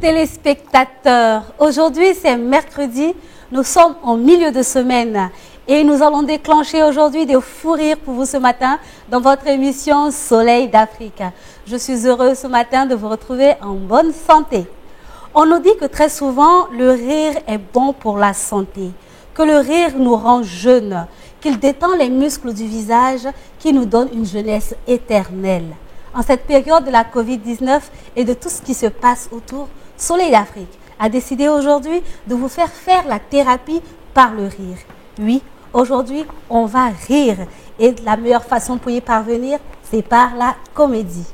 téléspectateurs, aujourd'hui c'est mercredi, nous sommes en milieu de semaine et nous allons déclencher aujourd'hui des fous rires pour vous ce matin dans votre émission Soleil d'Afrique. Je suis heureuse ce matin de vous retrouver en bonne santé. On nous dit que très souvent le rire est bon pour la santé, que le rire nous rend jeunes, qu'il détend les muscles du visage, qui nous donne une jeunesse éternelle. En cette période de la Covid-19 et de tout ce qui se passe autour, Soleil d'Afrique a décidé aujourd'hui de vous faire la thérapie par le rire. Oui, aujourd'hui, on va rire et la meilleure façon pour y parvenir, c'est par la comédie.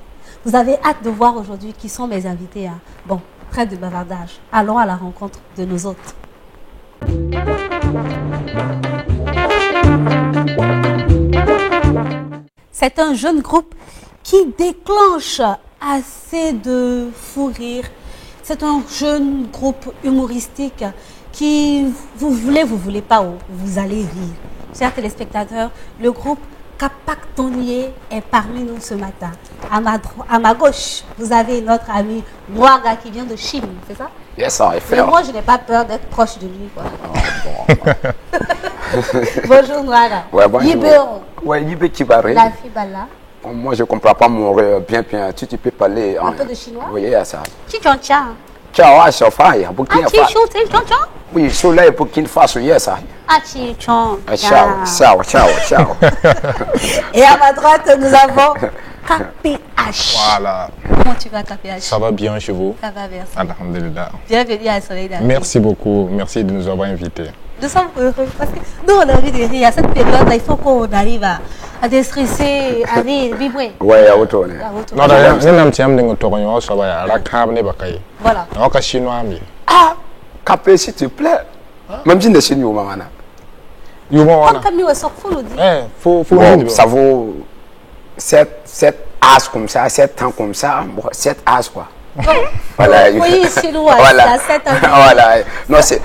Vous avez hâte de voir aujourd'hui qui sont mes invités. Hein. Bon, trêve de bavardage. Allons à la rencontre de nos hôtes. C'est un jeune groupe qui déclenche assez de fou rire. C'est un jeune groupe humoristique qui, vous voulez pas, vous allez rire. Chers téléspectateurs, le groupe Kapak Tonier est parmi nous ce matin. À ma gauche, vous avez notre ami Mwaga qui vient de Chine, c'est ça? Yes, ça est fait. Mais moi, je n'ai pas peur d'être proche de lui. Quoi. Oh, bon. Bonjour Mwaga. Ouais, bonjour. Yibéon. Ouais, Yibé Kibaré. La Fibala. Moi, je ne comprends pas mon bien. Tu peux parler un peu de chinois? Oui, ça. Chichoncha. Ciao, à Sofia, Burkina Faso. Oui, Soleil, Burkina Faso, yes, ça. Chichon. Ciao. Et à ma droite, nous avons KPH. Voilà. Comment tu vas, KPH? Ça va bien chez vous? Ça va, merci. Alhamdulillah. Bienvenue à Soleil d'Afrique. Merci beaucoup. Merci de nous avoir invités. Nous sommes heureux parce que nous, on a envie de rire. À cette période-là, il faut qu'on arrive à déstresser, à rire, vibrer. Ouais, à retourner. Non, d'ailleurs, nous n'avons pas de temps, ça va à la cave. Voilà. On va chinois. Ah, Capé, s'il te plaît. Même si c'est chinois, maman. Comme nous, on nous dit. Faut ça vaut 7 as comme ça, 7 ans comme ça, 7 as quoi. Voilà. Oui, chinois, voilà. 7 ans. Voilà. Non, c'est.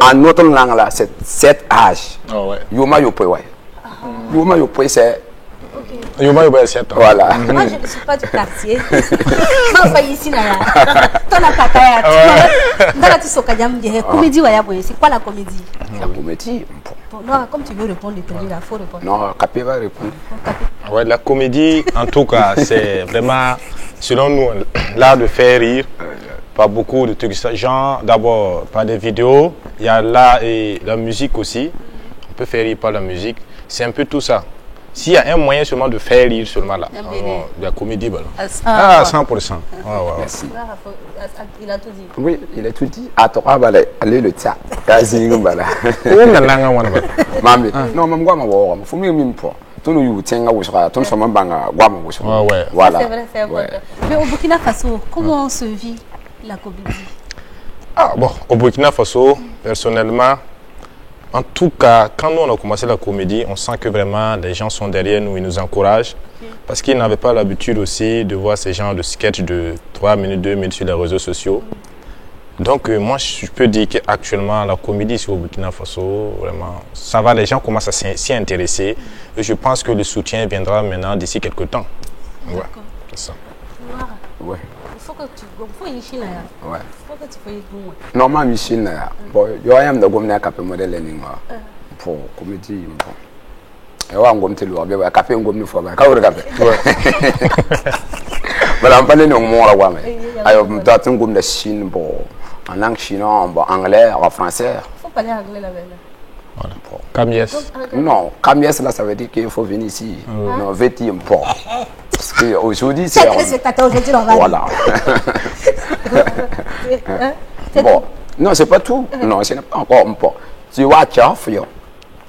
En notre langue là, c'est 7 âges. Oh, ouais. Yoma Yopoy, ouais. Yoma Yopoy, c'est. Yoma Yopoy, c'est 7 ans. Voilà. Moi, je ne suis pas du quartier. Moi, pas ici, là. Ton appareil. Dans la Tissokadiam, comédie, c'est quoi la comédie? La comédie. Non, comme tu veux répondre, il faut répondre. Non, Capé va répondre. Ouais, la comédie, en tout cas, c'est vraiment, selon nous, l'art de faire rire. Pas beaucoup de trucs, genre d'abord par des vidéos, il y a là et la musique aussi, on peut faire rire par la musique, c'est un peu tout ça. S'il y a un moyen seulement de faire rire seulement là, la comédie, voilà. 100%. Merci. Il a tout dit. Oui, il a tout dit. À toi, allez le tien. Mami, non, maman, moi, faut mieux me pour. Tout nous tient à vous, tout le monde banga, guam, voilà. C'est vrai. Mais au Burkina Faso, comment on se vit la comédie? Bon, au Burkina Faso, personnellement, en tout cas, quand nous on a commencé la comédie, on sent que vraiment les gens sont derrière nous, ils nous encouragent. Parce qu'ils n'avaient pas l'habitude aussi de voir ces genres de sketchs de 3 minutes, 2 minutes sur les réseaux sociaux. Donc moi, je peux dire qu'actuellement, la comédie sur au Burkina Faso, vraiment, ça va, les gens commencent à s'y intéresser. Et je pense que le soutien viendra maintenant d'ici quelques temps. Ouais, c'est ça. Ouais. Il faut que tu faut y chiner. Ouais. Il faut que tu fasses bon. Normalement, Michine, bon, il y a un de gomna capé modèle pour comédie. Et on gomme te lourd, bien café on gomme une fois, quand café. Voilà, on parle de mon roi. Alors, on doit un gomme de Chine, bon, en langue chinoise, en anglais, en français. Il faut parler anglais là-bas. Voilà. Comme yes. Non, comme yes, là, ça veut dire qu'il faut venir ici. Non, vêtir un peu. Parce qu'aujourd'hui, c'est. Aujourd'hui, on va. Voilà. Bon, non, c'est pas tout. Non, ce n'est pas encore un peu. Tu vois, tu as fait.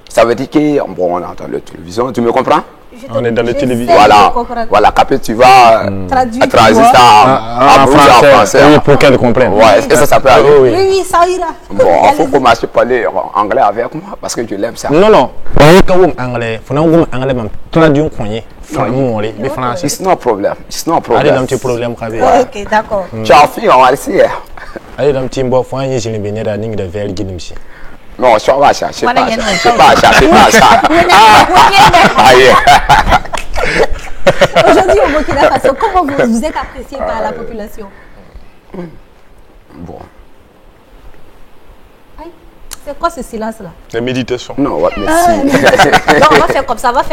Ça veut dire qu'on entend la télévision. Tu me comprends? On est dans la télévision. Voilà, Capé, tu vas traduire ça en français. Oui, pour qu'elle comprenne. Ouais, est-ce que ça peut aller? Oui, ça ira. Bon, il faut commencer à parler anglais avec moi parce que je l'aime ça. Non. Anglais. Il faut anglais, même traduire It's no problem. Allez, dans un petit problème. Ok, d'accord. Tu as fait, on va essayer. Allez, dans un petit peu, faut aller chez les à de verre guinéen. Non, c'est pas ça. C'est pas ça. Aujourd'hui, au Burkina Faso, comment vous êtes apprécié par la population? Bon. C'est quoi ce silence-là? La méditation. Non, merci. Non, on va faire comme ça, Donc,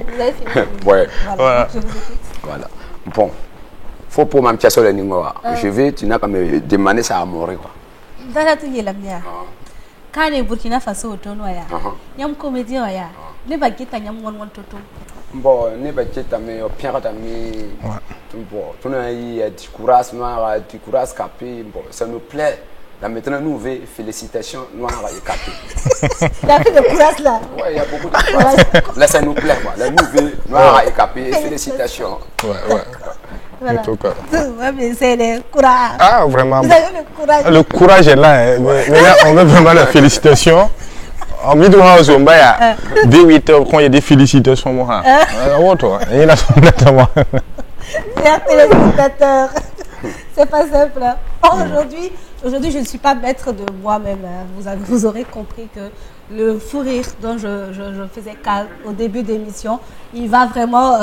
vous avez fini. Ouais. Voilà. Je vous écoute. Voilà. Bon. Faut pour ma petite soeur, je vais, tu n'as qu'à me demander ça à mourir, quoi. Dans la touille, la mienne. Quand les Burkina Faso au tournoi, il y a un comédien, il y a un baguette, il y a un toto. Bon, ne pas dire mais Pierre Tami, bon, tu n'as eu du courage noir, du courage capé, bon, ça nous plaît. Là maintenant, nous voulons félicitations noir et capé. Il y a plus de courage là. Oui, il y a beaucoup de courage. Là, ça nous plaît, quoi. Là, nous voulons noir et capé, félicitations. Ouais. Voilà. En tout cas. Ouais, mais c'est le courage. Ah, vraiment. Vous avez le courage. Le courage est là. Hein. Mais là, on veut vraiment la félicitation. En milieu de Zomba, dès 8 heures, quand il y a des félicitations, moi. Il y a Chers téléspectateurs, c'est pas simple. Aujourd'hui, je ne suis pas maître de moi-même. Vous aurez compris que le fou rire dont je faisais cas au début d'émission, il va vraiment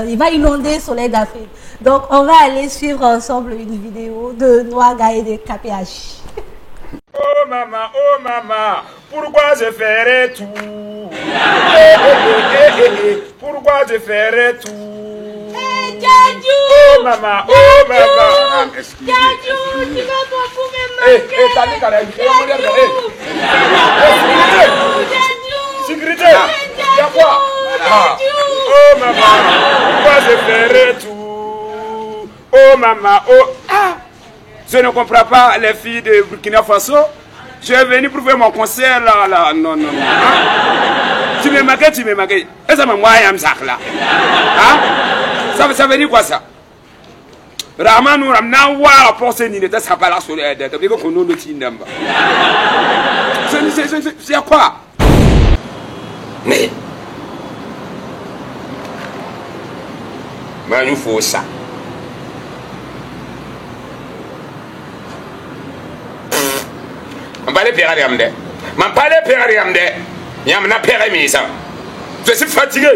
il va inonder Soleil d'Afrique. Donc, on va aller suivre ensemble une vidéo de Noaga et de KPH. Oh maman, pourquoi je ferais tout? Pourquoi je ferais tout? Oh maman, Djadjou, tu vas pas pouvoir me sécurité, il y a quoi? Oh maman, pourquoi je ferais tout? Oh maman, je ne comprends pas les filles de Burkina Faso. Je suis venu pour faire mon concert là. Non. Hein? Tu me maquilles. Et ça m'a moyen là. Hein? Ça veut dire quoi ça? Raman nous ramena wa penser ni de ça pas là sur les dettes. Parce qu'on nous tient d'amba. C'est quoi? Mais il nous faut ça. Je ne je suis fatigué.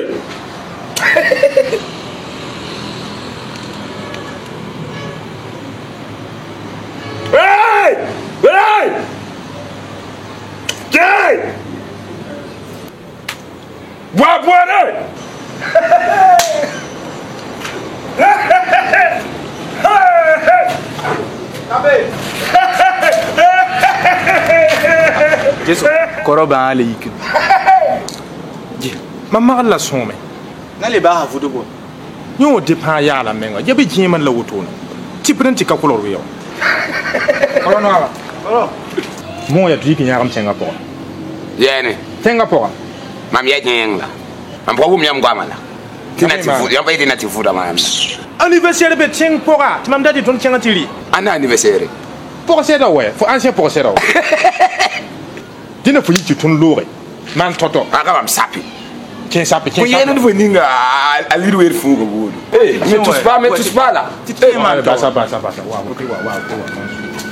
Hey! Jesu koroba ale yike. Maman la somme. N'allez pas à vous de bon. Nous dépend ya la menga. Yabi jima la wutono. Ti prenti ka kolor yo. Mon ya tuiki nyam Singapore. Yene. Singapore. Mam ya nyenga. Mam ko bum yam gwamala. Tinatifu, yam ba tinatifu da mam. Anniversaire be Singapore. Tu m'as dit ton tiri. Ana anniversaire. Pour ça ouais, faut ancien pour ça. Dina fu yi ton lore. Man toto. Aka mam sapi. Tiens sapi. Ko yene no ninga a little way fu go bodo. Eh, me tous pas là. Tu te man basa. Wa.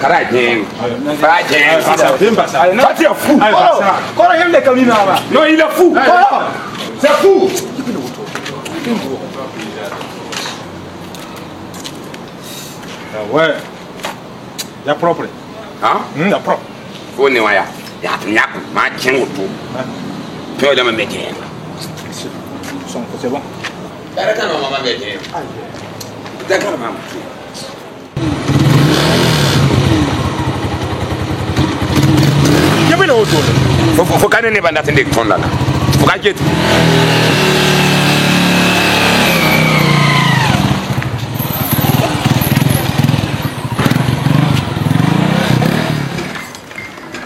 Cara jeng. Ba jeng. Ça tu es fou. Koro yem de kamina ba. Non, il est fou. C'est fou. Ouais. Ya propre. Hein? Ya propre. Ko ne waya. Ya tunya ma jeng to. Toi de me mettre. C'est bon. D'accord, maman mettre. D'accord, maman. Yabela autour. Faut quand même banda tende ton là. Faut quand quitte.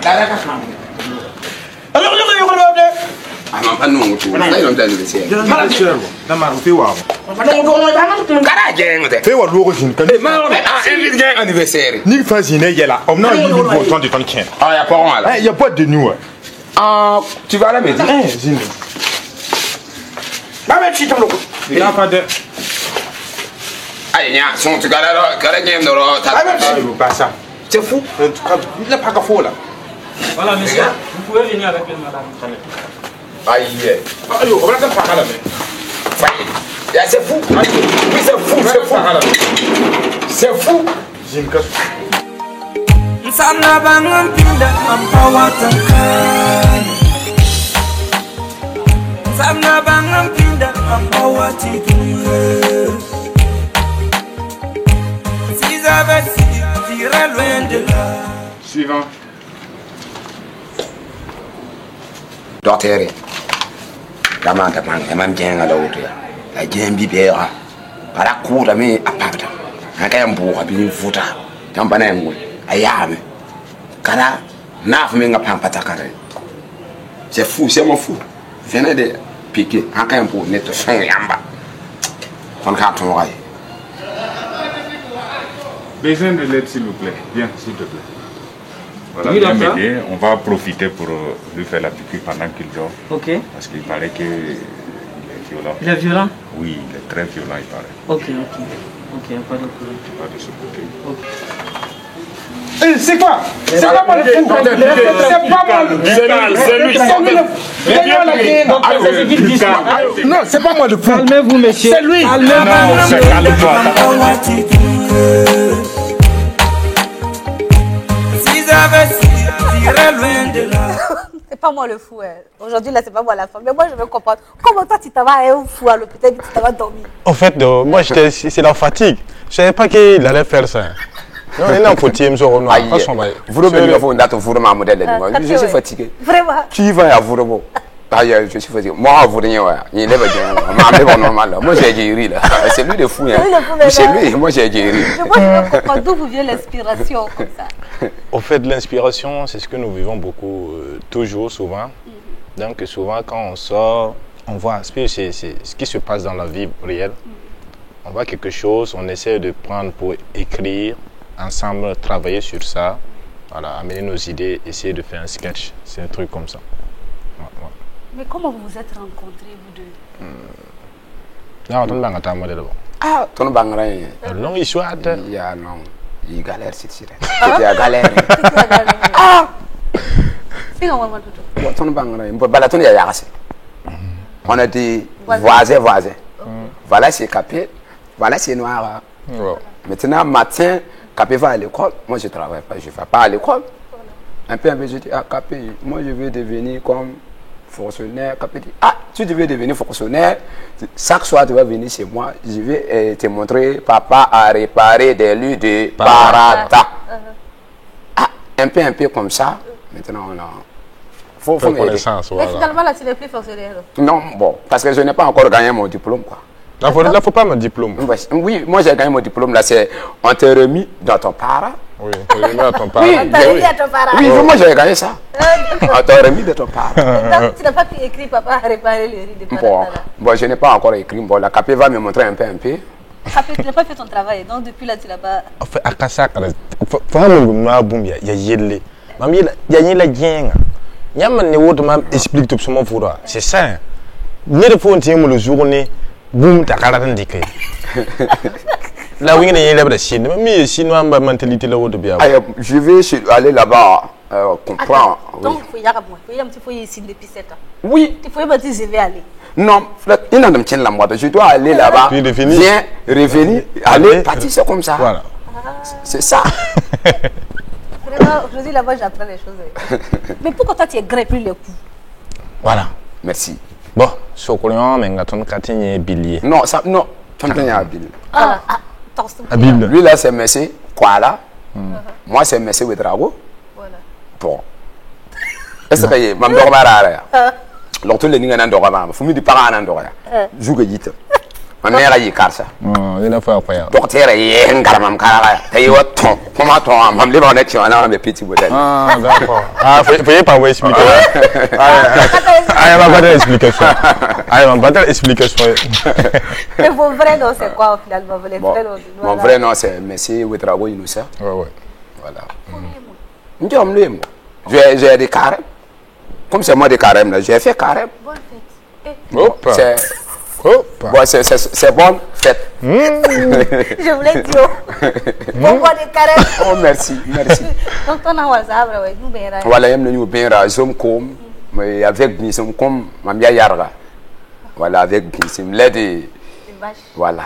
Alors, Pas non, tu vois, il entend le ciel. Cara jeng te. Fais l'origine. Anniversaire. Ni fasciné, il y a là. On a eu le bouton de ton chien. Ah, il y a pas là. Il y a pas de nous. Ah, tu vas à la maison. Zine. Bah, mais tu t'en loupes. Il n'y a pas de. Aïe, son tu gardes game de l'autre. Pas ça. C'est fou. Il n'a pas qu'à faux là. Voilà, monsieur, vous pouvez venir avec une madame. Aïe, On va faire par là. c'est fou. Oui, c'est fou, c'est fou. C'est fou. J'ai une casse. Sana bangun pinda ampawatakan. Sana bangun pinda ampawatikan. Si j'avais su, j'irais loin de là. Suivant. Docteur, comment t'as même bien à l'autre? La game bibéra. Par la cour de mes appartements. Un gars pour habiller une photo. T'en pas un mot. Ayame. Kana, naf menga pampatakare. C'est fou, c'est mon fou. Venez de piquer. Un gars pour netto fin yamba. On garde ton oreille. Besoin de l'aide, s'il vous plaît. Viens, s'il te plaît. Voilà, Oui, viens docteur. m'aider. On va profiter pour lui faire la piqûre pendant qu'il dort. Ok. Parce qu'il paraît qu'il est violent. Il est violent? Oui, il est très violent, il paraît. Ok, ok. Ok, pas de problème. Pas de ce côté. C'est quoi? C'est pas moi le fou. C'est pas moi le fou. C'est lui. Non, c'est pas moi le fou. Calmez-vous, monsieur. C'est lui. Non, c'est calme-toi. Si j'avais su, j'irais loin de là. C'est pas moi le fou. Hein. Aujourd'hui, là, c'est pas moi la femme. Mais moi, je veux comprendre. Comment toi, tu t'en vas un fou à l'hôpital et tu t'en vas dormir? En fait, moi, c'est la fatigue. Je savais pas qu'il allait faire ça. Non, il est en fauteuil, je suis Vous je suis fatigué. Vraiment? Qui va à vous? Je suis fatigué. Moi, vous rien. Il est pas normal. Moi, j'ai guéri là. C'est lui le fou. C'est lui. Moi, j'ai guéri. Moi, je veux comprendre d'où vous vient l'inspiration comme ça. Au fait, l'inspiration, c'est ce que nous vivons beaucoup, toujours, souvent. Donc, souvent, quand on sort, on voit, c'est ce qui se passe dans la vie réelle. On voit quelque chose, on essaie de prendre pour écrire, ensemble, travailler sur ça, voilà, amener nos idées, essayer de faire un sketch. C'est un truc comme ça. Ouais, ouais. Mais comment vous vous êtes rencontrés, vous deux? Non, on va attendre modèle. Ah, ton bangrain. Longue histoire. Il y a non. Il galère, c'est sûr. Il y a galère. Ah! C'est comment moi tout? Ton bangrain. Balaton, il y a assez. On a dit voisin. Voilà, c'est capé. Voilà, c'est noir. Maintenant, matin, Capé va à l'école. Moi, je ne travaille pas. Je ne vais pas à l'école. Un peu, je dis, ah, Capé, moi, je veux devenir comme fonctionnaire. Capé dit, ah, tu devais devenir fonctionnaire. Chaque soir, tu vas venir chez moi. Je vais te montrer, papa a réparé des lits de parata. Ah, un peu comme ça. Maintenant, on a... Faut connaissance, voilà. Mais finalement, là, tu n'es plus fonctionnaire. Non, bon, parce que je n'ai pas encore gagné mon diplôme, quoi. Là, il ne faut pas mon diplôme. Oui, moi j'ai gagné mon diplôme là, c'est on te remis dans ton para. Oui, on te remis à ton para. Oui, on t'a remis à ton para. Oui, moi j'ai gagné ça. On t'a remis de ton para. Donc, tu n'as pas pu écrire papa a réparé le riz de para. Bon, je n'ai pas encore écrit. Bon, la Capé va me montrer un peu. Capé, tu n'as pas fait ton travail, donc depuis là tu n'as pas... En fait, à Kassak, il y a yelle. Il y a yelle gang. Il y a un autre qui explique tout ce que je c'est ça. Il y a des fois où le journée. Boum, t'as qu'à l'indiquer. Là où il y a des Chine, mais sinon, ma mentalité là où de bien. Je vais aller là-bas comprendre. Donc, il y a un petit peu ici depuis 7 ans. Oui. Il faut me dire, je vais aller. Non, il y a un la moitié. Je dois aller là-bas. Viens, revenir, aller, partir, c'est comme ça. Voilà. C'est ça. Vraiment, aujourd'hui là-bas, j'apprends les choses. Mais pourquoi toi, tu es grimpé le coup? Voilà. Merci. Bon, ce qu'on a, mais on a un billet. Non, ça, non. Tu as un billet. Bible. Lui là, c'est Messi Kuala. Moi, c'est Messi Ouedraogo. Voilà. Bon. Est-ce que tu m'as dit donc tous les gens n'ont pas faut me dire pas un endroit. Joue que dit. Ma mère a dit car ça. Il a fait incroyable. Docteur est un gamin carré. T'es au ton. Comment toi, m'am libre en étion là, mes petits bouteilles. Ah d'accord. Ah, faut pas vous expliquer. Ah, va pas d'explication. Ah, va pas d'explication. Mais vos vrais noms c'est quoi finalement? Mon vrai nom c'est Messi Ouedraogo Innocent. Ouais. Voilà. J'ai des carèmes. Comme c'est moi des carèmes là, j'ai fait carême. Bonne fête. C'est bonne fête. Je voulais dire. Bon mois de carême. Oh merci. Donc ton nom WhatsApp ouais, nous bien. Voilà, il nous bien razom comme mais avec nous comme mamia yarga. Voilà, avec nous lait de vaches. voilà,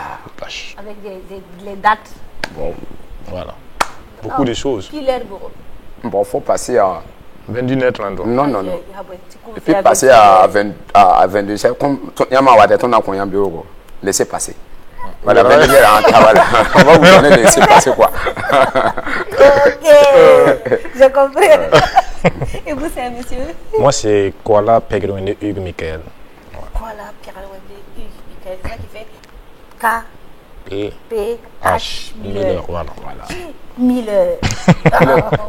Avec les dates. Bon, voilà. Beaucoup de choses. Bon, faut passer à 21h30. Non. Et puis passer à 22. Comme il y a ma on a combien de bureaux. Laissez passer. Voilà, on va vous donner de laisser passer quoi. Ok, je comprends. Et vous, c'est un monsieur? Moi, c'est Kuala Pegrouine Hugues Michael. Kuala Pegrouine Hugues Michael, c'est ça qui fait K-P-H Miller. Voilà. Miller.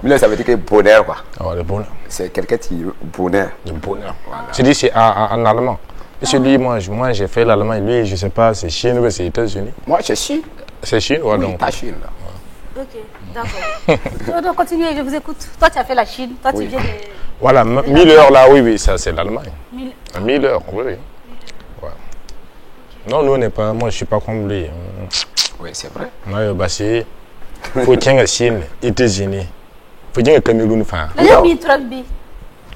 Miller, ça veut dire que bonheur quoi. Oh, le bonheur. C'est quelqu'un qui bonheur. Le bonheur. Voilà. Je dis c'est en allemand. Monsieur lui, moi j'ai fait l'allemand, lui, je sais pas, c'est Chine ou c'est États-Unis. Moi, c'est Chine. C'est Chine, ouais, oui, donc. Pas Chine, là. Ok, d'accord. Donc, continuez, je vous écoute. Toi, tu as fait la Chine, toi, tu viens de... Voilà, 1000 heures là, oui, ça c'est l'Allemagne. 1000 heures, oui. Ouais. Non, nous, on n'est pas, moi, je suis pas comme lui. Oui, c'est vrai. Ouais, bah, c'est. Faut qu'il y ait Chine, États-Unis. Faut qu'il y ait Cameroun, enfin.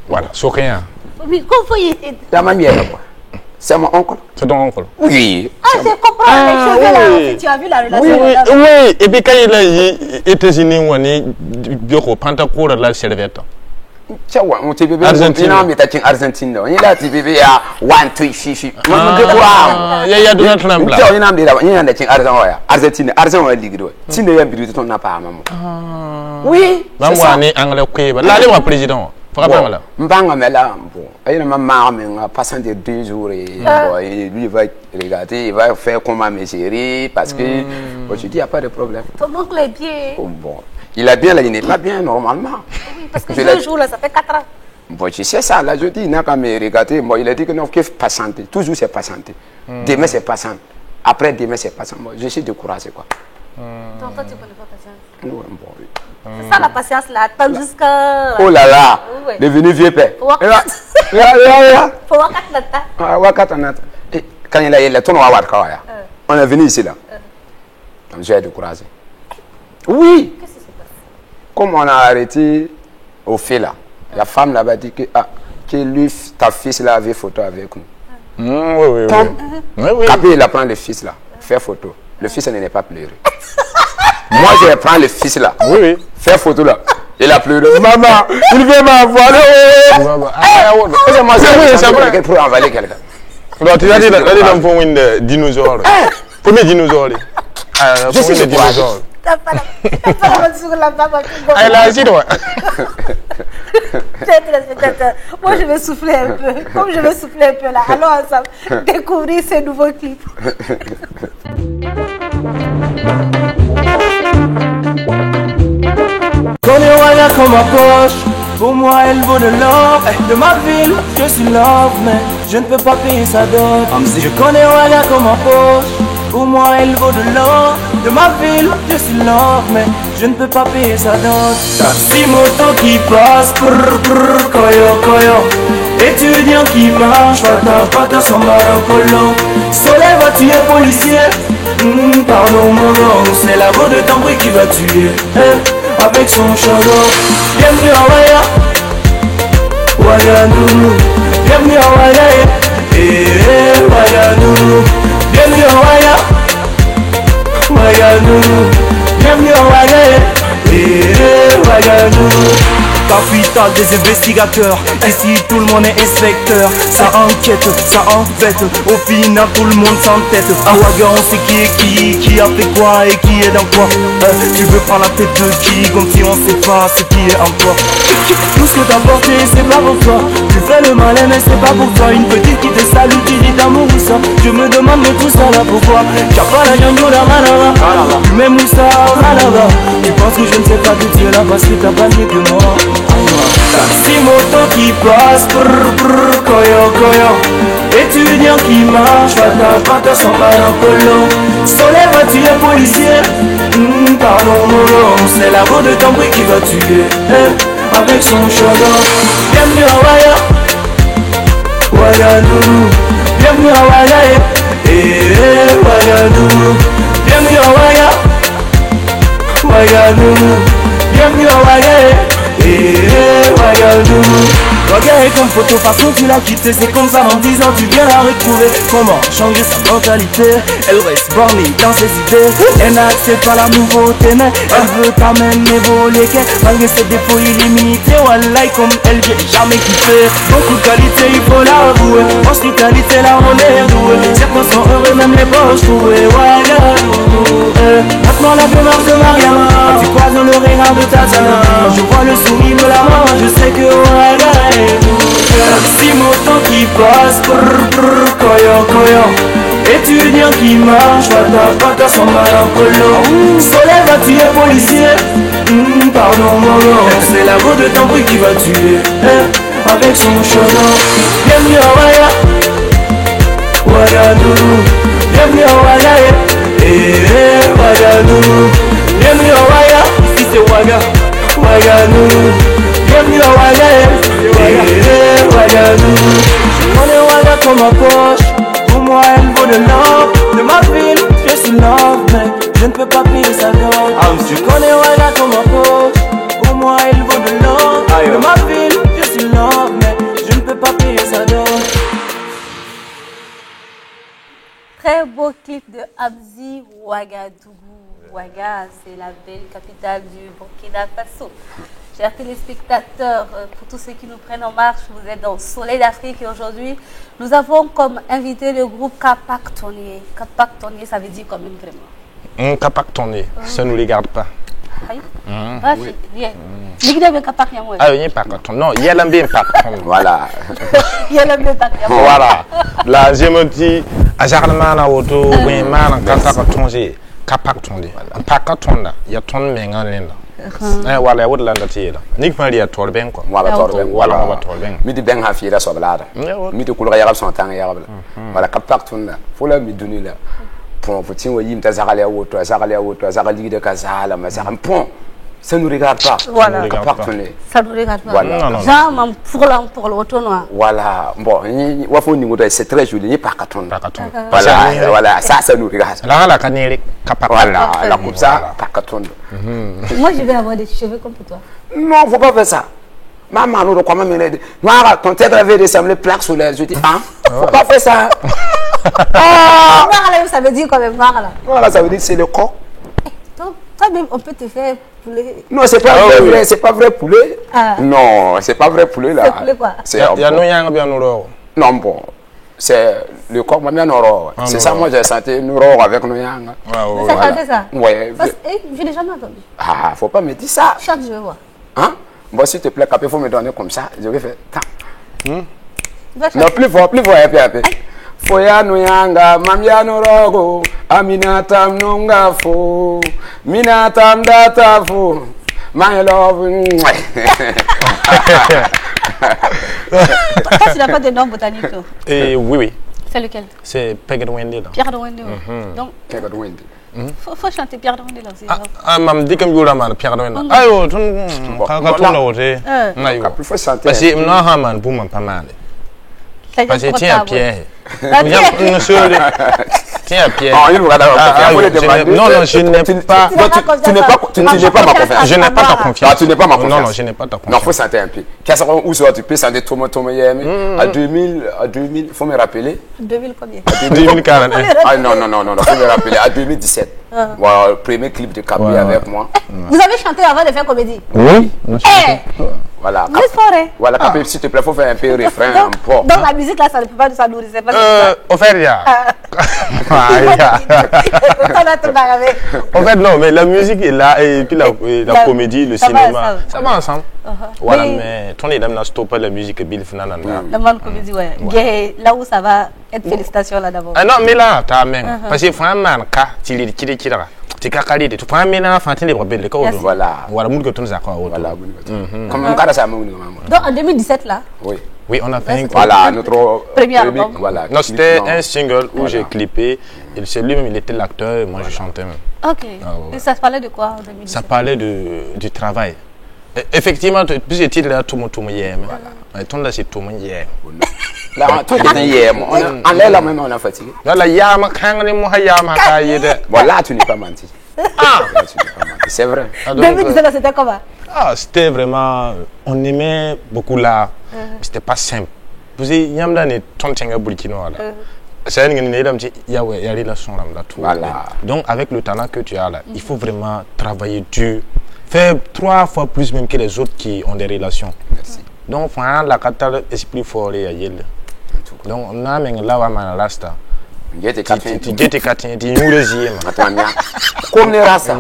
Voilà, c'est rien. La mamie est là, quoi. C'est mon oncle. C'est ton oncle? Oui. Ah, je comprends les cheveux là. Tu as vu la relation? Oui. Et puis quand il est aux États-Unis, on est au Pentacourt de la Servette. Tiens, on te bébé. Argentine. Argentine. Il a dit bébé à 1, 2, 6. Il y a Donald Trump là. Il y a Argentine. Argentine est ligue. Si il y a un billet, on n'a pas maman. Oui. Maman est anglais. Là, il est président. Mbanga là, bon, il a maman passant de 2 jours et lui va regarder, il va faire comme ma chérie parce que je dis il n'y a pas de problème. Ton oncle est bien. Bon, il a bien là, il n'est pas bien normalement. Oui, parce que 2 jours là, ça fait 4 ans. Bon, je sais ça, là je dis, il n'a qu'à me regarder. Bon, il a dit que non, qu'il faut patienter, toujours c'est patienter. Demain c'est patient, après demain c'est patient. Bon, je suis découragé quoi. Donc toi tu ne connais pas patience? Oui, bon, oui. C'est ça la patience là, attendre jusqu'à... Oh là là, oui. Devenu vieux père. Faut voir 4 nata. Quand il a tourné à Wakawaya, on est venu ici là. Donc j'ai découragé. Oui. Qu'est-ce qui se passe? Comme on a arrêté au fait là, la femme là-bas dit que, lui, ta fils là avait photo avec nous. Oui. Après il apprend le fils là, faire photo. Le fils n'est pas pleuré. Moi, je prends le fils là. Oui. Faire photo là. Il a pleuré. Maman, il veut m'avoir. C'est vrai pour envaler quelqu'un. Non, tu as dit l'enfant de dinosaure. Premier dinosaure. Je suis le dinosaure. T'as pas sur la maman. Elle a agi, ouais. Moi, je vais souffler un peu. Comme je vais souffler un peu là, allons ensemble découvrir ce nouveau clip. Connais Waya comme ma poche. Pour moi elle vaut de l'or. De ma ville je suis love, mais je ne peux pas payer sa dot. Je connais Waya comme ma poche. Pour moi elle vaut de l'or. De ma ville je suis love, mais je ne peux pas payer sa dot. Taxi moto qui passe, koyo koyo. Étudiant qui marche, pata son marocolo. Soleil voiture policier. Pardon mon nom, c'est la voix de tambour qui va tuer. Avec son chado. Bienvenue à Waya, Waya Nourou. Bienvenue à Waya, Waya Nourou. Bienvenue à Waya, Waya Nourou. Bienvenue à Waya, Waya Nourou. Capitale des investigateurs, ici tout le monde est inspecteur. Ça enquête, ça embête, au final tout le monde s'entête. À Ouaga on sait qui est qui a fait quoi et qui est dans quoi. Tu veux prendre la tête de qui, comme si on sait pas ce qui est en toi. Tout ce que t'as porté c'est pas pour toi. Tu fais le malin mais c'est pas pour toi. Une petite qui te salue, qui dit d'amour ou ça. Je me demande mais tout ça là pourquoi. T'as pas la gnagno la malava. Tu m'aimes où ça, malava. Tu penses que je ne sais pas que tu es là parce que t'as pas mieux que moi. Taxi moto qui passe, koyo koyo. Étudiant qui marche, pata sans marocolo. Soleil voiture policier. Pardon mon nom, c'est la voix de tambour qui va tuer. Avec son chado. Bienvenue à Waya, Waya Nourou. Bienvenue à Waya, Waya Nourou. Bienvenue à Waya, Waya Nourou. Bienvenue à Waya, Waya Nourou. Waya pareil comme photo, façon tu l'as quitté. C'est comme ça dans 10 ans tu viens la retrouver. Comment changer sa mentalité? Elle reste bornée dans ses idées. Elle n'accepte pas la nouveauté, mais elle veut quand même évoluer. Malgré ses défauts illimités, wallah comme elle vient jamais quitter. Beaucoup de qualité il faut l'avouer. Hospitalité là on est doué. Certains sont heureux même les poches trouées. Maintenant la démarche de Mariama, tu croises le regard de Tatiana. Je vois le sourire de la maman, je sais que wallah est doué. Si mon temps qui passe, koyo koyo. Étudiant qui marche, pata son mal en colo. Soleil va tuer policier. Pardon maman, c'est la voix de ton bruit qui va tuer avec son chemin. Bienvenue à Waya, Waya Doudou. Bienvenue à Waya, Waya Doudou. Bienvenue à Waya, ici c'est Waga, Waya Doudou. Bienvenue à Waya, Waya Doudou. Je connais Waga comme ma poche. Pour moi elle vaut de l'or. De ma ville, je suis love, mais je ne peux pas payer sa dot. Je connais Waga comme ma poche. Pour moi elle vaut de l'or. De ma ville, je suis love, mais je ne peux pas payer sa dot. Très beau clip de Abzi Ouagadougou. Ouaga, c'est la belle capitale du Burkina Faso. Chers téléspectateurs, pour tous ceux qui nous prennent en marche, vous êtes dans Soleil d'Afrique et aujourd'hui, nous avons comme invité le groupe Kapak Tonnier. Kapak Tonnier, ça veut dire quand même vraiment. Kapak Tonnier, ça ne nous regarde pas. Oui. Bien. Ah oui, pas non, il y a l'ambien pas. Voilà. Il y a l'ambien pas. Voilà. Là, je me dis, à Jarman à Auto, oui, man, Kapak Tonnier, Kapak Tonnier. Kapak Tonnier, il y a ton mengan là. Voilà, où là là. Nick Maria Torben quoi. Voilà, Torben. Voilà, on va Torben. Mi di ben ha fi la soblada. Mi di kulga yarab son tan yarab. Voilà, Kapak Tonnier. Faut la mi duni là. Pont, faut tiens oui, m'ta zakale à Auto, zakali de Kazala, mais ça pont. Ça nous regarde pas. Voilà. Ça nous regarde pas. Voilà. Genre, pour le retour noir. Voilà. Bon, c'est très joli. Il n'y a pas qu'à ton. Voilà. Ça nous regarde. Là, la canne, voilà. La coupe ça, pas qu'à ton. Moi, je vais avoir des cheveux comme pour toi. Non, faut pas faire ça. Maman, nous, comment me l'aide. Noir, ton tête avait ressemblé plaque solaire. Je dis, hein, faut pas faire ça. Noir, là, ça veut dire quand même noir, là. Voilà, ça veut dire c'est le coq. Toi-même, on peut te faire poulet. Non, c'est pas vrai, c'est pas vrai poulet. Non, c'est pas vrai poulet là. C'est poulet quoi? Il y a nous bien nous. Non, bon. C'est le coq m'a bien noro. C'est ça, moi j'ai senti nous avec nous yang. Ça fait ça? Ouais. Je n'ai jamais entendu. Ah, faut pas me dire ça. Chaque je vais voir. Hein? Bon, s'il te plaît, il faut me donner comme ça. Je vais faire. Non, plus fort, un peu. Foya nuyanga mamya norogo aminatam nunga fo minatam data fo my love. Toi, tu n'as pas de nom botanique, toi? Oui. C'est lequel? C'est Pierre de Wendy. Pierre de Wendy. Donc, Pierre de Wendy. Faut chanter Pierre de Wendy là aussi. Ah, maman dit comme Youlaman, Pierre de Wendy. Ah, oh, tu n'as plus faut chanter. Parce que non, Haman, pour moi, pas mal. Parce que tiens, Pierre. Tiens, Pierre. Non, je n'ai pas. Tu n'es pas ma confiance. Je n'ai pas ta confiance. Tu n'es pas ma confiance. Non, je n'ai pas ta confiance. Non, faut chanter un peu. Qu'est-ce où tu peux chanter à 2000, il faut me rappeler. 2000 combien? 2040. Ah non, faut me rappeler. À 2017. Voilà, le premier clip de Capri avec moi. Vous avez chanté avant de faire comédie? Oui. Voilà. Voilà, Capri, s'il te plaît, faut faire un peu le refrain. Donc la musique là, ça ne peut pas nous nourrir. Au fait, en fait, non, mais la musique est là, et puis la comédie, le cinéma, ça va ensemble. Voilà, mais ton idée n'a stoppé la musique et Bill Fernanda. La bonne comédie, ouais. Là où ça va être, félicitations là d'abord. Ah non, mais là, t'as même. Parce que vraiment, quand tu es tu prends un mélange, tu les rebelles. Voilà. Voilà, nous que tu nous as quoi. Voilà. Comment ça ça donc en 2017 là? Oui, on a fait un voilà, notre premier album. Voilà. Non, c'était un single où j'ai clippé. C'est lui-même, il était l'acteur et moi je chantais même. Ok. Et ça parlait de quoi en 2017? Ça parlait du travail. Effectivement, plus de titres là, tout le monde hier. Tout là, c'est tout le monde hier. Là, tout est hier. On est là même, on a fatigué. Là, yama kangani moha yama kaïde. Voilà, tu n'es pas menti. C'est vrai. 2017, c'était comment? Ah, c'était vraiment. On aimait beaucoup l'art. C'était pas simple. Vous savez, il y a des tontinga burkinois là. C'est il y a relation là. Voilà. Donc, avec le talent que tu as là, il faut vraiment travailler dur. Faire 3 fois plus même que les autres qui ont des relations. Merci. Donc, il faut la capitale esprit fort et yel. Donc, on a même là où on a rasta. Tu es Tu comme les rasta.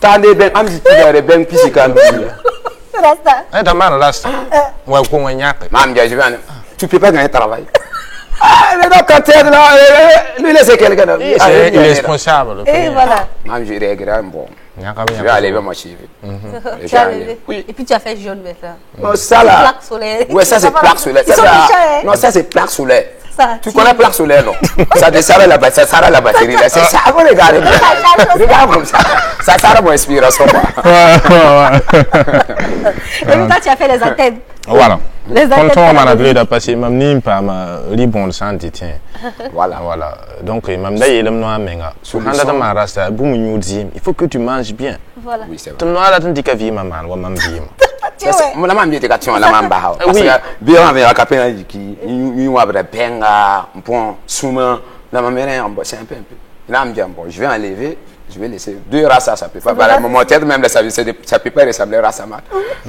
T'as des ben amitiés, des ben physiques. Tu peux pas gagner travail. Mais donc quand tu es là, lui laisser quelqu'un. Il est irresponsable. Et voilà. Même je regrette, bon. Je vais aller vers ma chérie. Oui. Et puis tu as fait jaune maintenant. Ça là. Plaque solaire. Ouais, ça c'est plaque solaire. Non, ça c'est plaque solaire. Tu connais plaque solaire, non? Ça descend la batterie, ça sert à la batterie. C'est ça, vous regardez. Regarde comme ça. Ça sert à mon inspiration. Et puis toi, tu as fait les antennes. Voilà. Les Quand antennes. on m'a appelé de passer, m'a mis par ma ribon santé. Voilà. Voilà. Donc, il m'a dit, il m'a dit, il faut que tu manges bien. Voilà. Oui, c'est vrai. Tu m'as dit que tu as vu ma maman, ma vie. Mon amant dit que tu as la main parce que bien avec la capine qui nous a des penga, un point souvent la maman c'est un peu. Là, bon, je vais enlever, je vais laisser 2 races ça peut pas. Voilà, mon tête même ça peut pas ressembler à ça.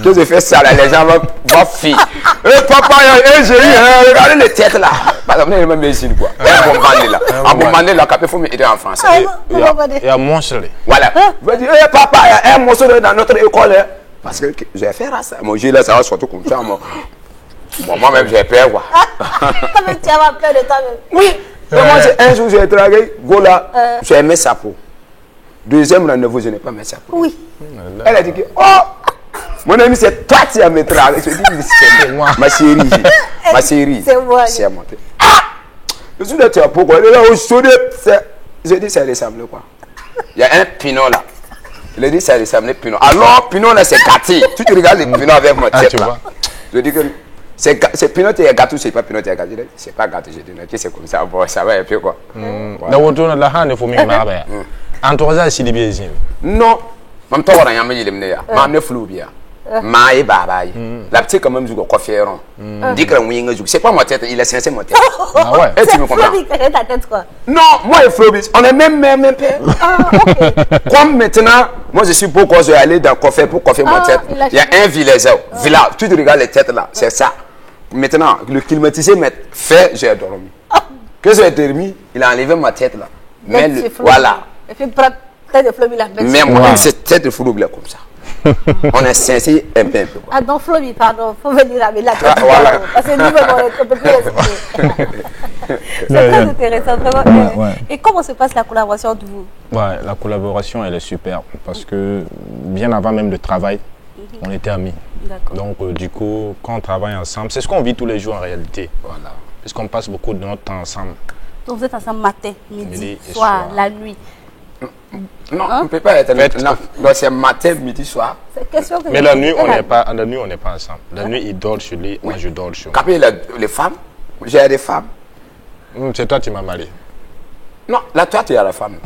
Que je fais ça là, les gens vont fuir. Papa, j'ai eu regardez les têtes là. Par exemple, il m'a mis quoi. Un bon bandé là. Un bon bandé là, capé faut m'aider en français. Il y a un monstre. Voilà. Je vais dire papa, il y a un monstre dans notre école. Parce que j'ai fait ça. Mon Dieu, là, ça va surtout comme ça. Moi-même, j'ai peur. Comme tu as peur de toi-même. Oui. Moi, un jour, j'ai travaillé. Gola, j'ai aimé sa peau. Deuxième rendez-vous, je n'ai pas aimé sa peau. Oui. Elle a dit que, oh, mon ami, c'est toi qui as mes travail. Je dis, c'est moi. Ma chérie. Ma chérie. C'est moi. C'est moi. Ah! Je suis là, tu as pourquoi? Elle est là, je dis, ça ressemble quoi? Il y a un pinot là. Il a dit ça ressemble Pinot. Alors Pinot là c'est gâté. Tu te regardes les Pinot avec ma tête là. Je dis que c'est Pinot et gâteau, c'est pas Pinot et gâteau. C'est pas gâteau, je dis que c'est comme ça. Bon, ça va un peu quoi. Dans votre tour la hand il faut m'y marrer. En trois ans c'est bien. Non. Même toi on a yamé il me ya. Mam ne flou bien. Ma et baba. La petite quand même joue au coiffeur. Dit que on joue. C'est pas ma tête, il est censé ma tête. Ah ouais. Et tu me comprends? Ta tête quoi? Non, moi et Flobis, on est même père. Ah, ok. Comme maintenant, moi je suis beaucoup je vais aller dans le coiffeur pour coiffer ma tête. Il y a un villageois. Village, tu te regardes les têtes là, c'est ça. Maintenant, le climatisé m'a fait, j'ai dormi. Que j'ai dormi, il a enlevé ma tête là. Mais voilà. Et puis tête de Floby la bête. Mais moi, c'est tête de Flobis là comme ça. On est censé un peu. Ah, donc Floby, pardon, faut venir avec la tête. Voilà. Parce que nous, on peut plus expliquer. C'est très intéressant, vraiment. Ouais. Et comment se passe la collaboration entre vous? Ouais, la collaboration, elle est super. Parce que bien avant même le travail, on était amis. Donc, du coup, quand on travaille ensemble, c'est ce qu'on vit tous les jours en réalité. Voilà. Parce qu'on passe beaucoup de notre temps ensemble. Donc, vous êtes ensemble matin, midi, soir, la nuit. Non, on ne peut pas être. Non, c'est matin, midi, soir. Mais la nuit, on n'est pas ensemble. La nuit, il dort chez lui, moi je dors chez moi. Capé les femmes, j'ai des femmes. C'est toi qui m'as marié. Non, là, toi, tu es la femme.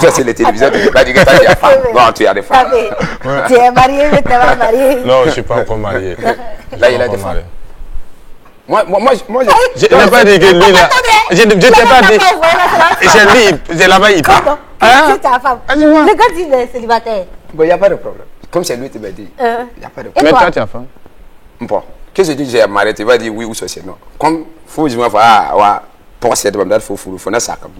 Ça, c'est les téléviseurs, tu ne peux pas dire que tu es la femme. Non, tu as des femmes. Tu es marié, mais tu n'es pas marié. Non, je ne suis pas encore marié. Là, il a des femmes. Moi, je n'ai pas dit que lui là. Je ne t'ai pas dit. C'est là-bas, il parle. C'est ta femme. Le gars dit qu'il est célibataire. Bon, il n'y a pas de problème. Comme c'est lui qui m'a dit, il n'y a pas de problème. Mais toi, tu as femme. Bon, qu'est-ce que je dis, j'ai marié, tu vas dire oui ou c'est non. Comme, faut que je me fasse, pour cette femme, il faut ça comme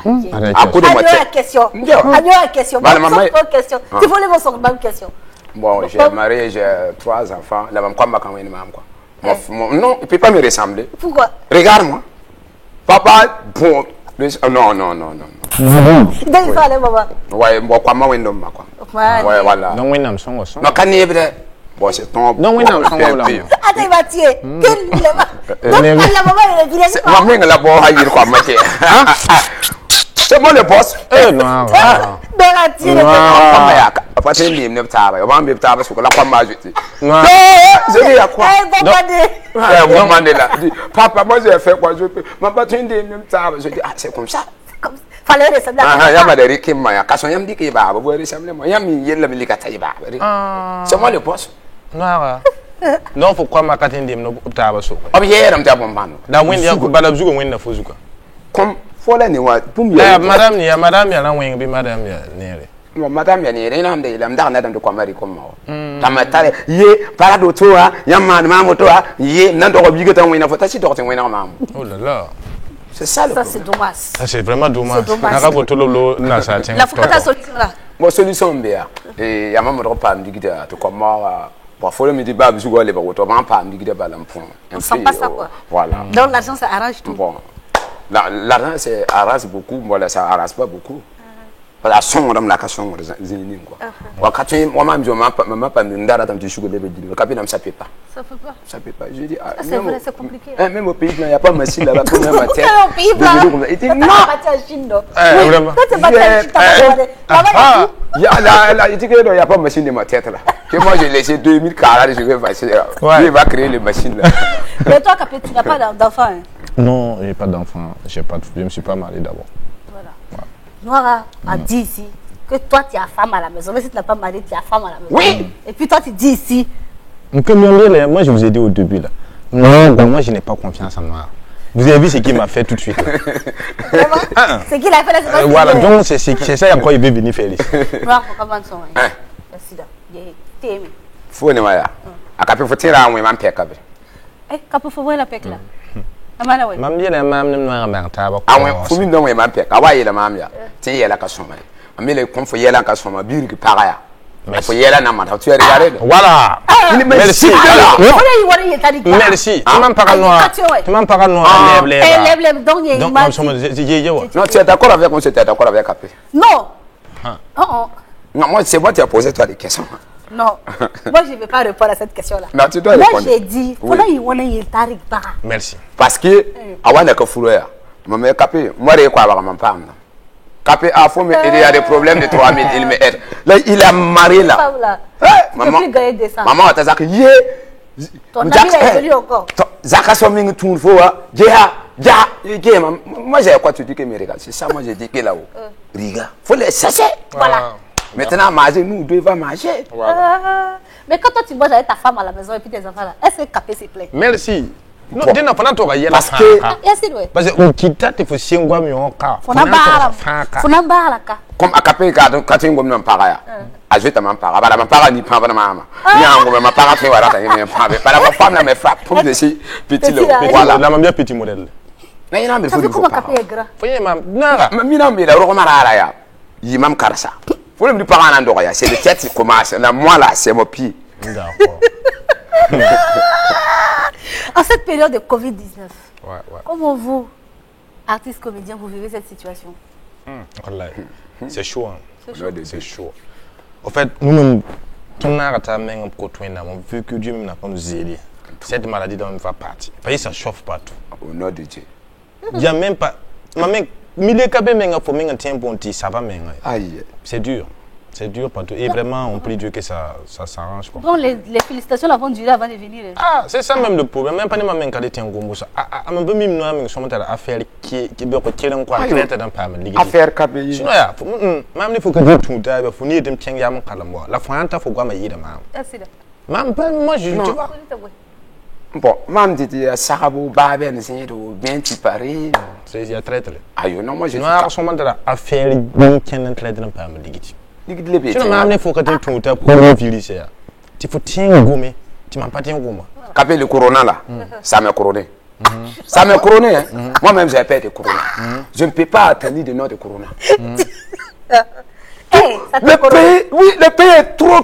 ça. À coup de moi. La question. La question. Tu voulais me sortir une question. Bon, j'ai marié, j'ai 3 enfants. La maman, quoi. Non, il ne peut pas me ressembler. Pourquoi? Regarde-moi. Papa, bon. Non. Dès ça, les mamans. Ouais, bon, quoi, moi, oui, ouais, voilà. Non, oui, non, son. Non, quand il est bon, c'est ton. Non, oui, non, son. Attends, il va tuer. Donc, la maman, elle est vilaine. Maman, elle a beau haïr quoi, moitié. C'est moi le boss. Non. Après, tu es libre, tu as un peu de temps, la femme m'a ajouté. Non. Je dis à quoi? Papa, moi j'ai fait quoi? Ma patine de même temps. Je dis, ah, c'est comme ça. Fallait ressembler à ça. Il y a ma déri qui m'a quand on me dit qu'il va, vous ressembler moi. Il y a mis le militaire, il va. C'est moi le boss. Non. Non, pourquoi ma catine de no tabaso? Oh, hier, on t'a bon mano. Da win ya ko bala zugo win na fozuka. Comme, faut la niwa, pour me. Madame ya na win bi madame ya nere. Madame ya nere, ina amde ila mdaka na de kwa mari comme moi. Tamatale, ye, para do toa, yamma na mamu toa, ye, nando ko bigeta wina fota si dorte wina mamu. Oh là là. C'est ça le Ça, problème. c'est dommage. Ça c'est vraiment dommage. C'est dommage. Naka botolo na sa tiens. La faut ta solution là. Bon, solution bien. Et yamma me repas digida to comme moi. Bon, faut le me dire, bah, je vais aller voir autre, on pas digida balam point. On sent pas ça quoi. Voilà. Donc l'argent ça arrange tout. Bon. L'argent, c'est arrase beaucoup, voilà, ça arrase pas beaucoup. Voilà, son madame la question, zénine quoi. Quand tu moi-même, je m'en pas me ndara tam tu chou de dire, le capitaine ça peut pas. Ça peut pas. Ça peut pas. Je dis, C'est vrai, c'est compliqué. Même au pays blanc, il n'y a pas de machine là-bas, comme un matin. Au pays blanc. Il dit, Non. non. Vraiment. Toi, tu vas là-bas. Il dit qu'il n'y a pas de machine de ma tête là. Que moi, j'ai laissé 2000 carats, je vais passer. Il va créer les machines là. Mais toi, Capé, tu n'as pas d'enfant. Non, j'ai pas d'enfant, je me suis pas marié d'abord. Voilà. Noira a dit ici que toi, tu as femme à la maison. Mais si tu n'as pas marié, tu as femme à la maison. Oui. Et puis toi, tu dis ici. Moi, je vous ai dit au début là. Non, moi, je n'ai pas confiance en moi. Vous avez vu ce qu'il m'a fait tout de suite. Vraiment. C'est qu'il a fait la séquence. Voilà, donc c'est ça, encore il veut venir faire les. Noir, pour comment son. Merci d'ailleurs. Faut ne maya. A capé faut tirer un moment impeccable. Eh, Capé, faut voir la pec là. Amana ouais. Mam yele mam ne ma ma taba ko. Ah ouais, faut min don man pek. Awa yele mam ya. Tiens yele ka soma. Amele kon faut yele ka soma bir ki para ya. Faut yele na mata. Tu as regardé? Voilà. Merci. Merci. Tu m'en parles noir. Tu m'en parles noir. Lève donc il y a une donc non, tu es d'accord avec moi, tu es d'accord avec Capé? Non. Non, moi c'est moi tu as posé toi des questions. Non, moi je ne vais pas répondre à cette question-là. Non, tu dois moi répondre. j'ai dit, merci. Parce que, avant de fouler, mais Capé, moi je crois ma femme. Capé a faut mais il y a des problèmes de 3000, il me aide. Là, il a marié là. Maman, maman, tu as dit, ton ami est venu encore. Zaka soming tout faut, moi j'ai quoi tu dis que me regarde, c'est ça moi j'ai dit que là-haut. Riga, faut les chercher. Voilà. Maintenant, manger, nous devons manger. Mais quand toi tu manges avec ta femme à la maison et puis tes enfants là, est-ce que Capé s'il plaît? Merci. Non, dès pendant toi, il y a parce que. Parce que on quitte, il faut si on voit mieux encore. Faut n'embarrer la cas. Comme à Capé, quand tu es comme un paraya, à jouer ta maman para, ma para ni pas maman. Il y a un moment, ma para fait voilà, il y a un para. Par ma femme, me frappe pour me laisser petit le. Voilà, la maman petit modèle. Mais il y a un peu de comment Capé est grand. Faut y aller, nara. Mais non, mais la romara ya, il m'am carassa. Faut me dire en Andorra, c'est le tête qui commence. Là, moi là, c'est mon pied. D'accord. En cette période de Covid-19, ouais. comment vous, artistes comédiens, vous vivez cette situation? C'est chaud. C'est chaud. En fait, nous-mêmes, on a vu que Dieu n'a pas nous aider. Cette maladie va partir. Parce que ça chauffe partout. Au nom de Dieu. Il n'y a même pas. Ça va, c'est dur. C'est dur partout. Et vraiment, on prie Dieu que ça s'arrange. Donc, les félicitations vont durer avant de venir. Ah, c'est ça même le problème. Même pas les mamans qui ont été en gombo. Un peu même nous, nous affaire qui peut retirer encore dans pas affaire Capé. Sinon, même il faut que Dieu tout d'ailleurs. Il faut ni dem tiens yam kalamo. La fin ta faut quoi me yida mam. Mam moi je tu vois. Bon, mam dit Sarabo Baben c'est bien préparé. C'est il y a très très. Ayo non moi je. Non, en ce moment là affaire bien tiens très dans pas me ligiti. Sinon, même il faut que tu tout ta pour viliser. Tu faut tiens gomme. Tu m'as pas tiens gomme. Capé le corona là, ça m'a couronné. Ça m'a couronné. Moi-même j'ai peur de corona. Je ne peux pas attendre de nom de corona. Le pays est trop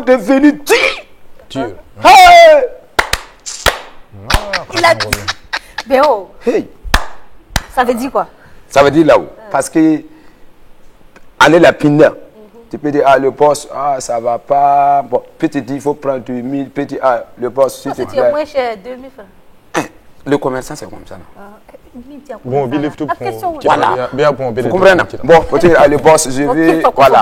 devenu dur. Il a dit. Mais oh. Ça veut dire quoi? Ça veut dire là-haut. Parce que aller la pineur. Tu peux dire, le boss, ça va pas. Bon, petit dit, il faut prendre 2000. Petit, le boss, s'il te plaît. C'est moins cher, 2000 francs. Le commerçant, c'est comme ça. Bon, il tout voilà. Vous comprenez? Bon, peut-être, le boss, je vais. Voilà.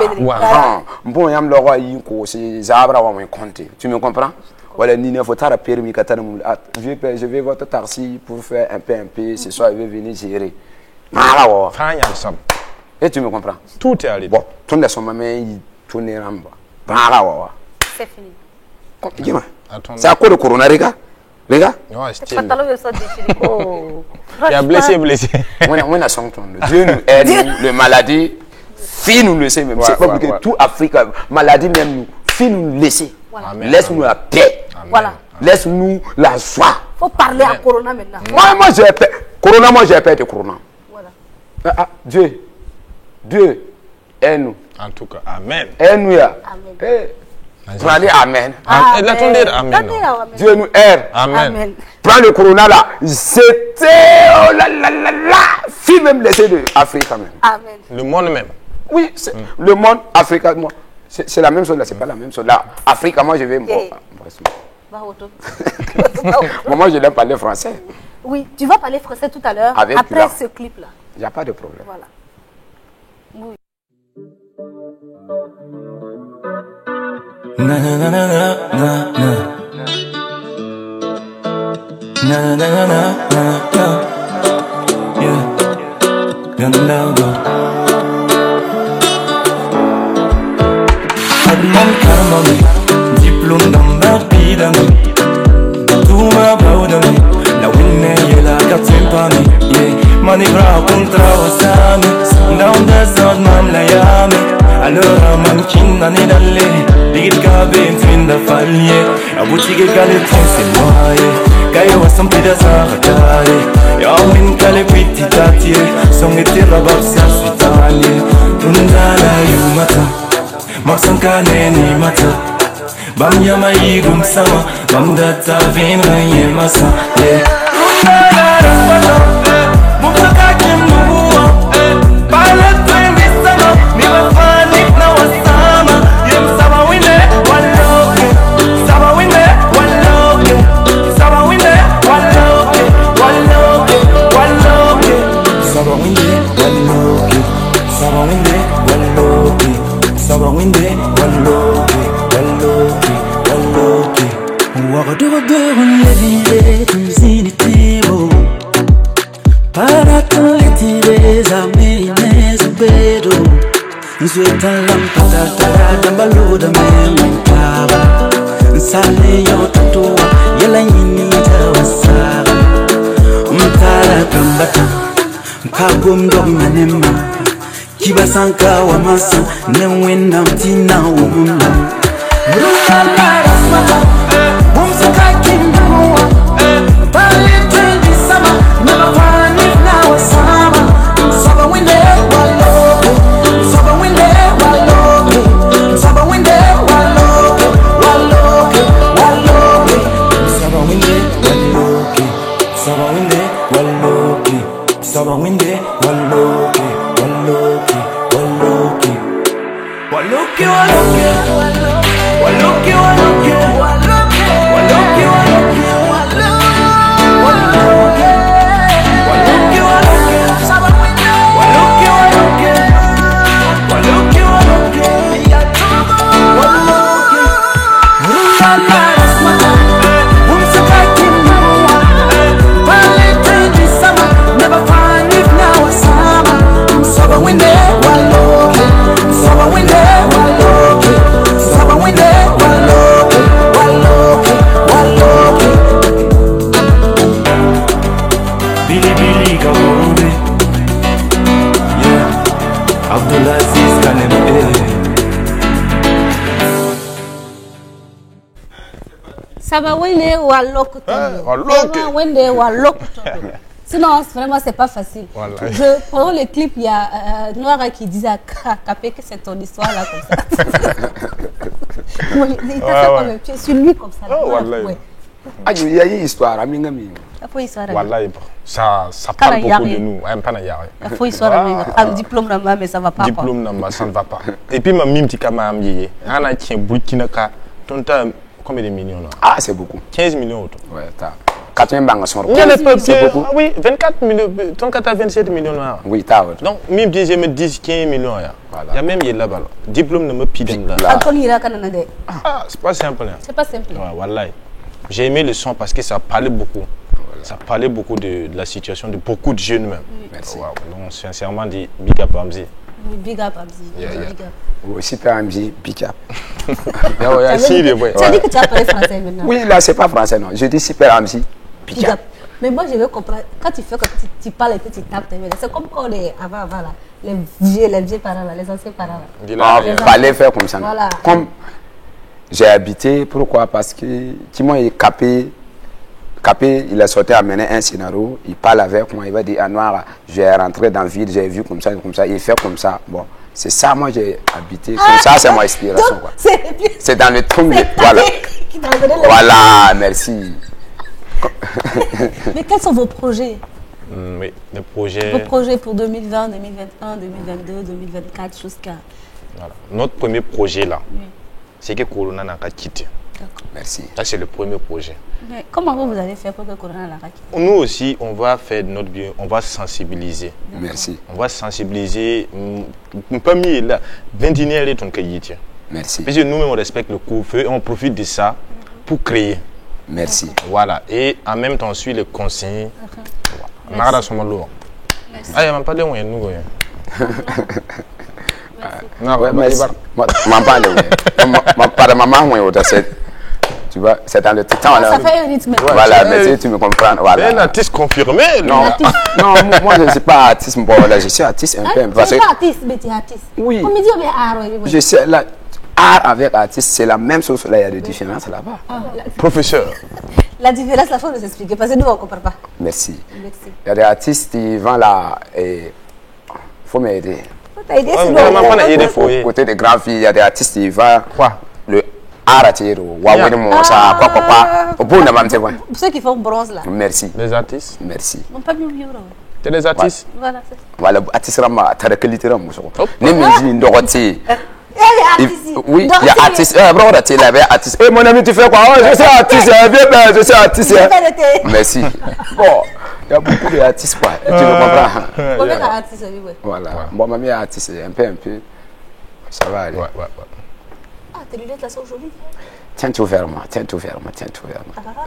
Bon, il y a le roi, c'est Zabra, on va compter. Tu me comprends? Voilà, Nina, faut t'arrêter permis, je vais votre taxi pour faire un peu. Ce soir, je vais venir gérer. Et tu me comprends? Tout est allé. Bon, tout le monde est tourné en bas. C'est fini. Dis-moi. C'est à cause de Corona, regarde. Regarde. Tu as blessé. On a son ton. Dieu nous aide, les maladies, fille nous laisser même. C'est pas parce que tout Afrique, maladie même nous, fille nous laisser. Laisse-nous la paix. Voilà. Laisse-nous la joie. Faut parler à Corona maintenant. Moi j'ai peur. Corona, moi j'ai peur de Corona. Voilà. Dieu aide-nous. En tout cas, amen. Aide-nous. Amen. Pour dire amen. L'attendez, amen. Dieu nous aide. Amen. Prends le Corona là. C'était oh là là là là. Fille même laissée de Afrique quand même. Amen. Le monde même. Oui, le monde africain, moi, c'est la même chose là, c'est pas la même chose là. Afrique, moi je vais me moi je vais parler français. Oui, tu vas parler français tout à l'heure, après ce clip là. Il n'y a pas de problème. Voilà. Oui. Na na na na na na na na na na yeah gonna go Adman karmami diplôme dans ma vie d'ami tout ma bao d'ami la winne yela kapten pami yeah manibra contra osami down the south mam la yami allora manchina ne dalle digil gabe fin da fallie abutige gale c'est moi gaio wasam pida saratare ya min kale pitti tatie song etira babsa sutanie tundala yumata maksankane ni mata bam yama igum sama bam data vin raye masa yeah Sueta lampada tada baluda memantaba Sale yo tatua yela yini tawasara Mtala kambata Kagum dog manema Kibasanka wa masa Nemwenda mtina umunda Mruka lara smata Umsaka kinamua Pale twendi sama Neba pani na wasama Saba winde waloke Saba winde waloke Saba winde waloke Waloke, waloke Saba winde waloke Saba winde waloke Saba winde waloke Waloke, waloke Waloke, waloke Waloke, waloke Waloke, waloke Sinon, vraiment, c'est pas facile. Voilà. Pendant le clip, il y a Noira qui disait à Capé que c'est ton histoire là, comme ça. Il t'a fait comme tu es sur lui comme ça. Ah, il y a une histoire, Amingami. Ça parle beaucoup de nous. Il faut histoire, un diplôme, mais ça va pas. Diplôme, ça ne va pas. Et puis, ma mime, tu as ma mie. On a un Burkina Faso. Combien de millions là? Ah, c'est beaucoup. 15 millions. Ouais, t'as 80 banques sont c'est beaucoup. Oui, 24 millions. Ton 27 millions là. Oui, t'as. Donc, même si je me dis 15 millions là. Il y a même là-bas. Diplôme ne me pide là. Ah, c'est pas simple. C'est pas simple. Ouais, voilà. J'ai aimé le son parce que ça parlait beaucoup. Ça parlait beaucoup de la situation de beaucoup de jeunes même. Merci. Donc, sincèrement, dit big up Amzi. Big up Amzi. Aussi, t'as Amzi, big up. Tu as dit que tu as parlé français maintenant. Oui, là, c'est pas français, non. Je dis super amsi. Pija. Mais moi, je veux comprendre. Quand tu fais que tu parles et que tu tapes tes mains, c'est comme quand avant là. Les vieux parents, là, les anciens parents. Il fallait faire comme ça. Voilà. Comme j'ai habité, pourquoi? Parce que Timon est capé. Capé, il a sorti amener un scénario, il parle avec moi, il va dire, ah noir, je vais rentrer dans la ville, j'ai vu comme ça, il fait comme ça. Bon, c'est ça, moi j'ai habité, comme ça, c'est mon inspiration. C'est dans le truc de... Voilà. Voilà, merci. Mais quels sont vos projets? Oui, les projets... Vos projets pour 2020, 2021, 2022, 2024, jusqu'à... Voilà. Notre premier projet là, c'est que Corona n'a pas quitté. Merci. Ça, c'est le premier projet. Mais comment vous allez faire pour que Corona n'a pas quitté? Nous aussi, on va faire de notre bien, on va sensibiliser. Merci. On va sensibiliser. Pas mis là, 21 et ton cahier. Merci. Parce que nous-mêmes, on respecte le couvre-feu et on profite de ça pour créer. Merci. Voilà. Et en même temps, on suit les consignes. Nara son malo. Ah, il n'y a pas de moyen, nous. Merci. Tu vois, c'est dans le temps là. Ça fait un rythme. Voilà, mais tu me comprends. Voilà. Un artiste confirmé. Non, moi je ne suis pas artiste. Bon, là, je suis artiste un peu. Tu n'es pas artiste, mais tu es artiste. Oui. On me dit, mais art. Je sais, là, art avec artiste, c'est la même chose. Là, il y a des différences là-bas. Professeur. La différence, il faut nous expliquer parce que nous, on ne comprend pas. Merci. Il y a des artistes qui vont là et il faut m'aider. Côté des grandes filles, il y a des artistes qui vont. Quoi? Le art attiré. Pour ceux qui font bronze là. Merci. Les artistes. Merci. On pas mieux vivre. C'est des artistes. Voilà. Voilà, artiste Rama, tu as la qualité Rama. Ne me dis Dorothée. Oui, il y a artiste. Artiste. Eh, mon ami, tu fais quoi? Je suis artiste. Je suis artiste. Merci. Bon, il y a beaucoup d'artistes, quoi. Tu me comprends? Combien d'artistes? Voilà. Bon, mamie est artiste, un peu. Ça va aller. Ouais. Ah, tes lunettes là sont jolies. Tiens tout ferme.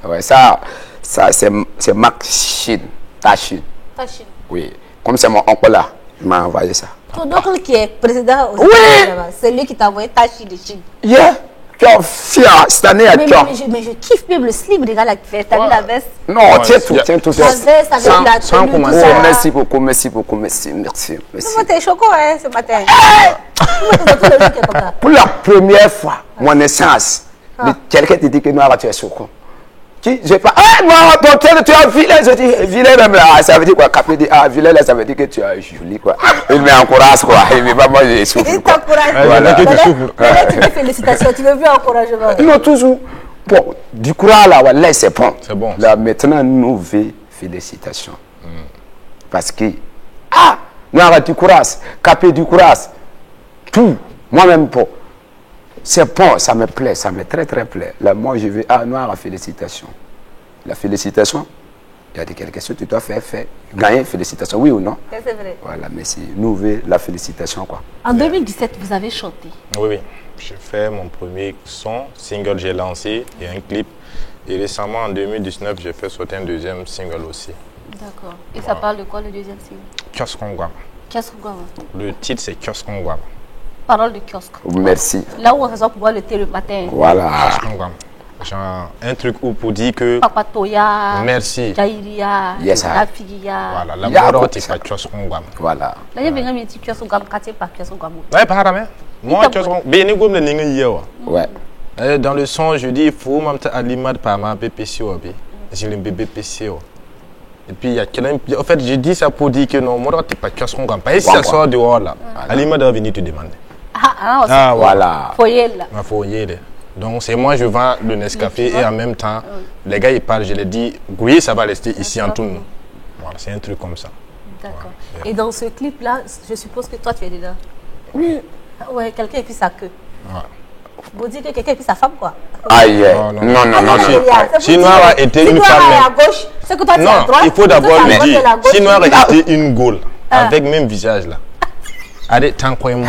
Ouais, ça c'est Marc Chine. Ta Chine. Oui. Comme c'est mon oncle là, il m'a envoyé ça. Ton oncle qui est président aussi, c'est lui qui t'a envoyé ta Chine de Chine. Yeah. Tu es fier cette année à toi. Mais je kiffe même le slip, regarde la veste. T'as vu la veste? Non, tiens tout. La veste avec la tenue, tout ça. Merci beaucoup. Merci. Comment t'es choqué ce matin? Pour la première fois, mon naissance, quelqu'un te dit que Noir, tu es choqué. Je pas. Ah, Noir, ton tel, tu es vilain. Je dis, vilain même là. Ça veut dire quoi? Capé dit, ah, vilain là, ça veut dire que tu es joli, quoi. Il m'encourage, quoi. Il me va, moi, je souffre. Il t'encourage. Voilà. Tu te félicitations. Tu veux plus encouragement? Non, toujours. Bon, du courage là, voilà, c'est bon. C'est bon. Là, maintenant, nouvelle félicitations. Parce que, ah, Noir, du courage. Capé du courage. Tout. Moi-même, pour. C'est bon, ça me plaît, ça me très plaît. Là, moi, je vais, ah, Noir, félicitations. La félicitation, il y a quelque chose que tu dois faire, gagner félicitations, oui ou non? C'est vrai. Voilà, merci. Nouvelle, la félicitation, quoi. En 2017, vous avez chanté. Oui. J'ai fait mon premier single, j'ai lancé, et un clip. Et récemment, en 2019, j'ai fait sortir un deuxième single aussi. D'accord. Et ça parle de quoi, le deuxième single? Kiosque Ngwam. Le titre, c'est Kiosque Ngwam. Parole de kiosque. Merci. Là où on raison pour boire le thé le matin. Voilà. Genre, un truc où pour dire que. Papa Toya. Merci. Jaïria. Yes, la Figia. Voilà, la mort est pas Kiosque Ngwam. Voilà. Là, il y a un petit kiosque Ngwam, quartier par kiosque Ngwam. Ouais, pas grave, moi, Kiosque Ngwam. Bien, nous, nous, ouais. Dans le son, je dis, il faut m'amener à l'image par ma BPCO. J'ai le bébé PCO. Et puis, il y a quelqu'un. En fait, je dis ça pour dire que non, moi, tu n'es pas Kiosque Ngwam. Pas si ça sort dehors là. À l'image va venir te demander. Ah, voilà. Foyer là. Ma foyer là. Donc c'est moi je vends le Nescafé et en même temps les gars ils parlent, je les dis oui ça va rester ici en tout nous. Voilà, c'est un truc comme ça. D'accord. Et dans ce clip là, je suppose que toi tu es dedans. Oui. Ouais, quelqu'un et puis sa queue. Vous dites que quelqu'un et puis sa femme quoi. Aïe. Non. Si Noir a été une femme. À gauche, c'est que toi tu es à droite. Il faut d'abord me dire si Noir a été une Gaule avec même visage là. Allez, tant qu'on est moins.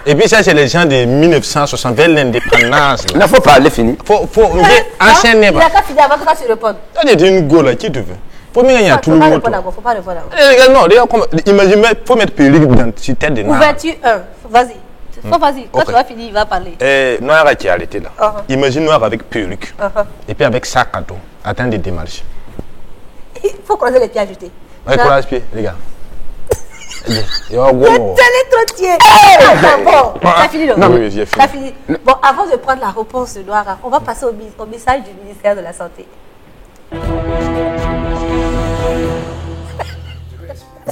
Et puis ça, c'est les gens de 1960, vers l'indépendance. Il ne faut pas aller finir. Faut enchaîner. Il n'y a qu'à finir avant que tu répondes. Toi, tu es une Gaule, qui te veut? Faut mettre il tout le monde. Faut pas répondre. Non, imagine, il faut mettre perruque sur tête de Noir. Ouverture 1, vas-y. Bon, vas-y, quand tu vas finir, il va parler. Noir qui a arrêté là. Imagine Noir avec perruque. Et puis avec sac à dos. Attends des démarches. Il faut croiser les pieds ajoutés. Avec courage pied, les gars. Tu es trop tiède. Bon, t'as fini le Non, oui, j'ai fini. T'as fini. Bon, avant de prendre la réponse de Noir, on va passer au message du ministère de la Santé.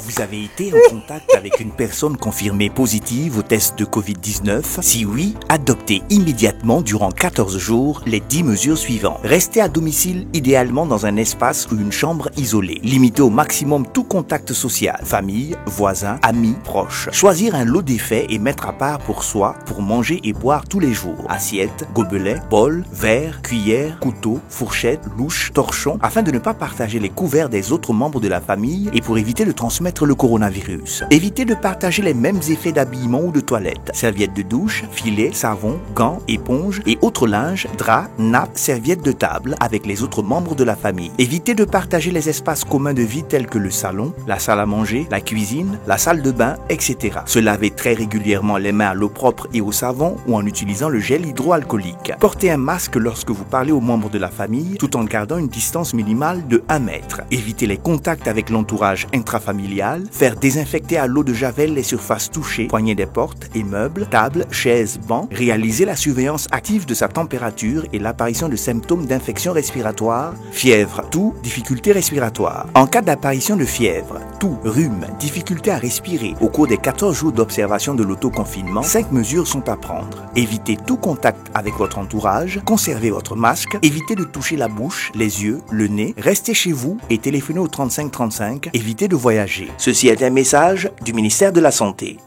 Vous avez été en contact avec une personne confirmée positive au test de Covid-19? Si oui, adoptez immédiatement durant 14 jours les 10 mesures suivantes. Restez à domicile, idéalement dans un espace ou une chambre isolée. Limitez au maximum tout contact social, famille, voisins, amis, proches. Choisir un lot d'effets et mettre à part pour soi pour manger et boire tous les jours. Assiette, gobelet, bol, verre, cuillère, couteau, fourchette, louche, torchon, afin de ne pas partager les couverts des autres membres de la famille et pour éviter de transmettre le coronavirus. Évitez de partager les mêmes effets d'habillement ou de toilette. Serviettes de douche, filets, savon, gants, éponges et autres linges, draps, nappes, serviettes de table avec les autres membres de la famille. Évitez de partager les espaces communs de vie tels que le salon, la salle à manger, la cuisine, la salle de bain, etc. Se laver très régulièrement les mains à l'eau propre et au savon ou en utilisant le gel hydroalcoolique. Portez un masque lorsque vous parlez aux membres de la famille tout en gardant une distance minimale de 1 mètre. Évitez les contacts avec l'entourage intrafamilial. Faire désinfecter à l'eau de javel les surfaces touchées, poignées des portes et meubles, tables, chaises, bancs. Réaliser la surveillance active de sa température et l'apparition de symptômes d'infection respiratoire, fièvre, toux, difficulté respiratoire. En cas d'apparition de fièvre, toux, rhume, difficulté à respirer au cours des 14 jours d'observation de l'autoconfinement, 5 mesures sont à prendre. Évitez tout contact avec votre entourage, conservez votre masque, évitez de toucher la bouche, les yeux, le nez, restez chez vous et téléphonez au 3535, évitez de voyager. Ceci est un message du ministère de la Santé.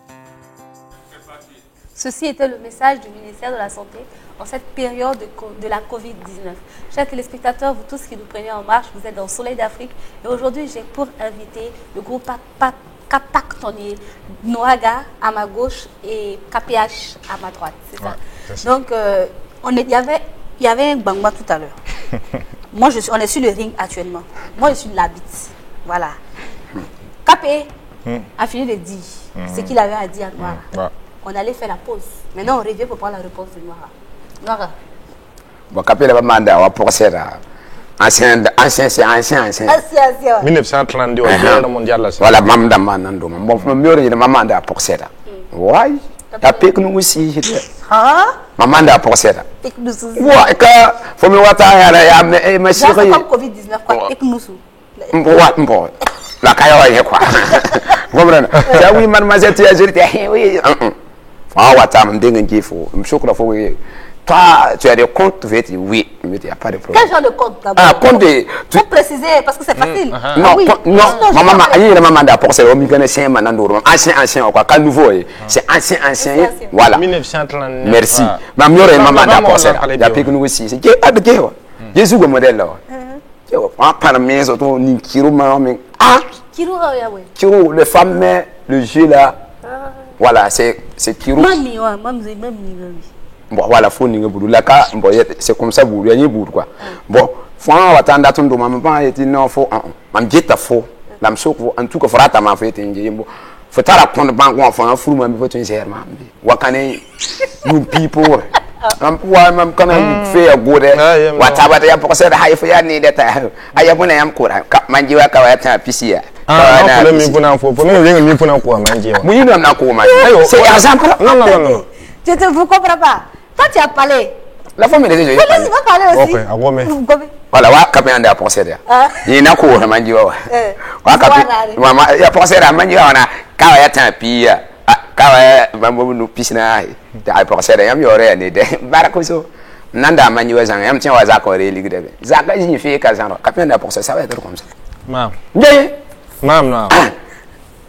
Ceci était le message du ministère de la Santé en cette période de la Covid-19. Chers téléspectateurs, vous tous qui nous prenez en marche, vous êtes dans Soleil d'Afrique. Et aujourd'hui, j'ai pour inviter le groupe Kapak Tony, Noaga à ma gauche et KPH à ma droite. C'est ça. C'est donc, il y avait un bangba tout à l'heure. Moi, on est sur le ring actuellement. Moi, je suis de la bite. Voilà. Capé a fini de dire ce qu'il avait à dire à Noara. On allait faire la pause. Maintenant, on revient pour prendre la réponse de Noara. Noara. Bon, Capé n'a pas demandé à procès là. Ancien. 1932, guerre mondiale. Voilà, maman d'Amanando. Bon, mieux, il m'a demandé à procès là. Ouais. Capé que nous aussi. Maman d'à procès là. Ouais, quand faut me voir ta ma chérie. Covid-19 quoi. Bon. La caille quoi. Vous comprenez? Oui, mademoiselle, tu as dit oui. Ah, Watam, Dengue-Gifo. Je suis sûr que toi, tu as des comptes, oui, mais il n'y a pas de problème. Quel genre de compte d'abord? Ah, compte de. Tu peux préciser parce que c'est facile. Non, non, maman, il y a maman pour ça. On me connaît, c'est ancien, quoi. Quel nouveau? C'est ancien. Voilà. 1939. Merci. Ma mère est maman pour ça. Il y a plus que nous aussi. C'est qui a de quoi? Jésus, le modèle là. Par mes autres, ni Kiro, mais. Ah! Kiro, le femme, le jeu là. Voilà, c'est Kiro. Mamie. Bon, voilà, faut n'y pas c'est comme ça, vous voyez, quoi. Bon, faut attendre à ton domaine, maman, et non, faut, on dit à faux. L'âme sauf, en tout cas, faut attendre à faire un game. Faut t'arrêter à prendre banque, enfin, un fou, mais faut te dire, Wakane, you people. Même quand on fait un good, whatever, you pour ça, il faut y aller d'être. Aïe, bon, I am cool. Manjiwa, Kawata, Pissia. Ah, non, pour oui, non, c'est exemple. Non. Je te vous comprends pas. Toi, tu as parlé. La femme est déjà. Tu vas parler aussi. Voilà, quand on a pensé là. Il n'a qu'au Manjiwa. Maman, il a pensé à Manjiwa, on a Kawata, Pia. Nous piscina, I procède à Yamore, Baracoso, Nanda Manuel, I'm tiens à Zako, Zaka signifie Kazan, Captain de procès, ça va être comme ça. Mam,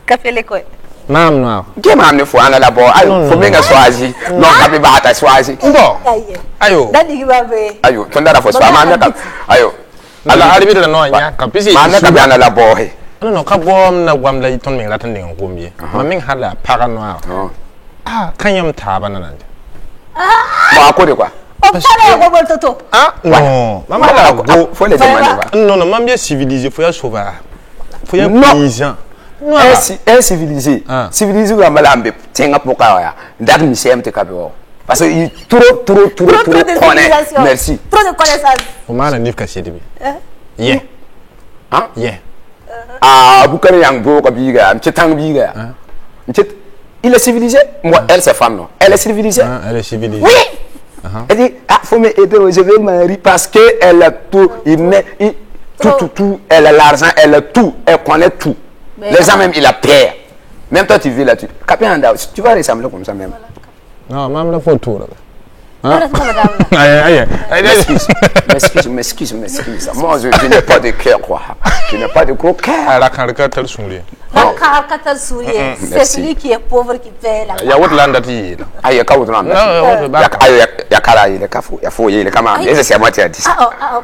Café l'école. Mam, qui m'a amené à la boîte, faut bien choisir, non, Capibata choisir. Ayo, ayo, ton dara faut ayo, alors arrivé de la noix, Capizi, à la boîte. Non, Kabom, na Wamla, ton ming attending en Gombier. Maming had la paranoia. Ah, can you tabanana? Ah, quoi? Ah, non, maman, faut les demander. Non, maman, bien civilisé, faut y sauver. Faut y paysan. Un civilisé. Civilisé, on va l'amber. Tiens, pourquoi Dag Michel, t'es capable. Parce qu'il trop connaît. Merci. Trop de connaissances. On m'a un livre cassé de lui. Yeah. Hein? Yeah. Ah, vous connaissez un beau cabiga, un petit tangiga. Il est civilisé. Moi, elle, c'est femme, non? Elle est civilisée. Elle est civilisée. Oui. Elle dit, ah, faut m'aider, je vais me marier parce qu'elle a tout. Tout. Elle a l'argent, elle a tout. Elle connaît tout. Les gens, même, il a peur. Même toi, tu vis là-dessus. Tu vas ressembler comme ça même. Non, même la photo là. M'excuse. Moi, je n'ai pas de cœur, quoi. Je n'ai pas de gros cœur. La caricature souris. La caricature souris. C'est celui qui est pauvre qui fait la. Il y a autre land qui ah, il y a qu'à autre land. Il y a qu'à il y a qu'à il y a faux, il y a qu'à mal. C'est moi qui ai dit.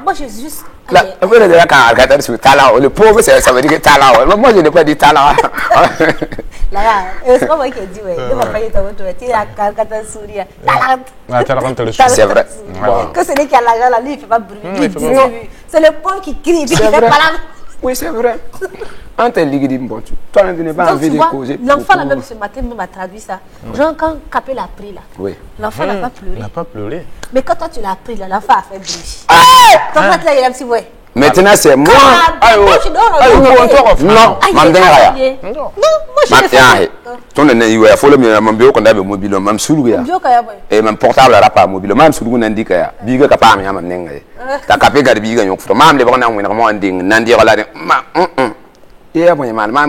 Moi, je suis juste. Le pauvre, ça veut dire que talent. Moi, je n'ai pas dit talent. Là, c'est pas moi qui ai dit, oui. Ne m'a pas dit, tu es la caricature souris. C'est vrai. Que celui qui a l'argent, là, lui, il ne fait pas bruit. C'est le pauvre qui crie, qui fait pas la. Oui, c'est vrai. Quand elle dit, bon, toi, tu n'as pas envie de causer. L'enfant, là, même ce matin, m'a traduit ça. Genre, quand Capé l'a pris, là, l'enfant n'a pas pleuré. Il n'a pas pleuré. Mais quand toi, tu l'as pris, là, l'enfant a fait bruit. Ton frère, là, il a dit, ouais. Maintenant, c'est moi. Non, il faut le bureau qu'on a mobile, même sous et même portable à la mobile, même sous le indique biga capable, t'as capé garde biga, même les bons vraiment ding, n'andi la et moi, maman,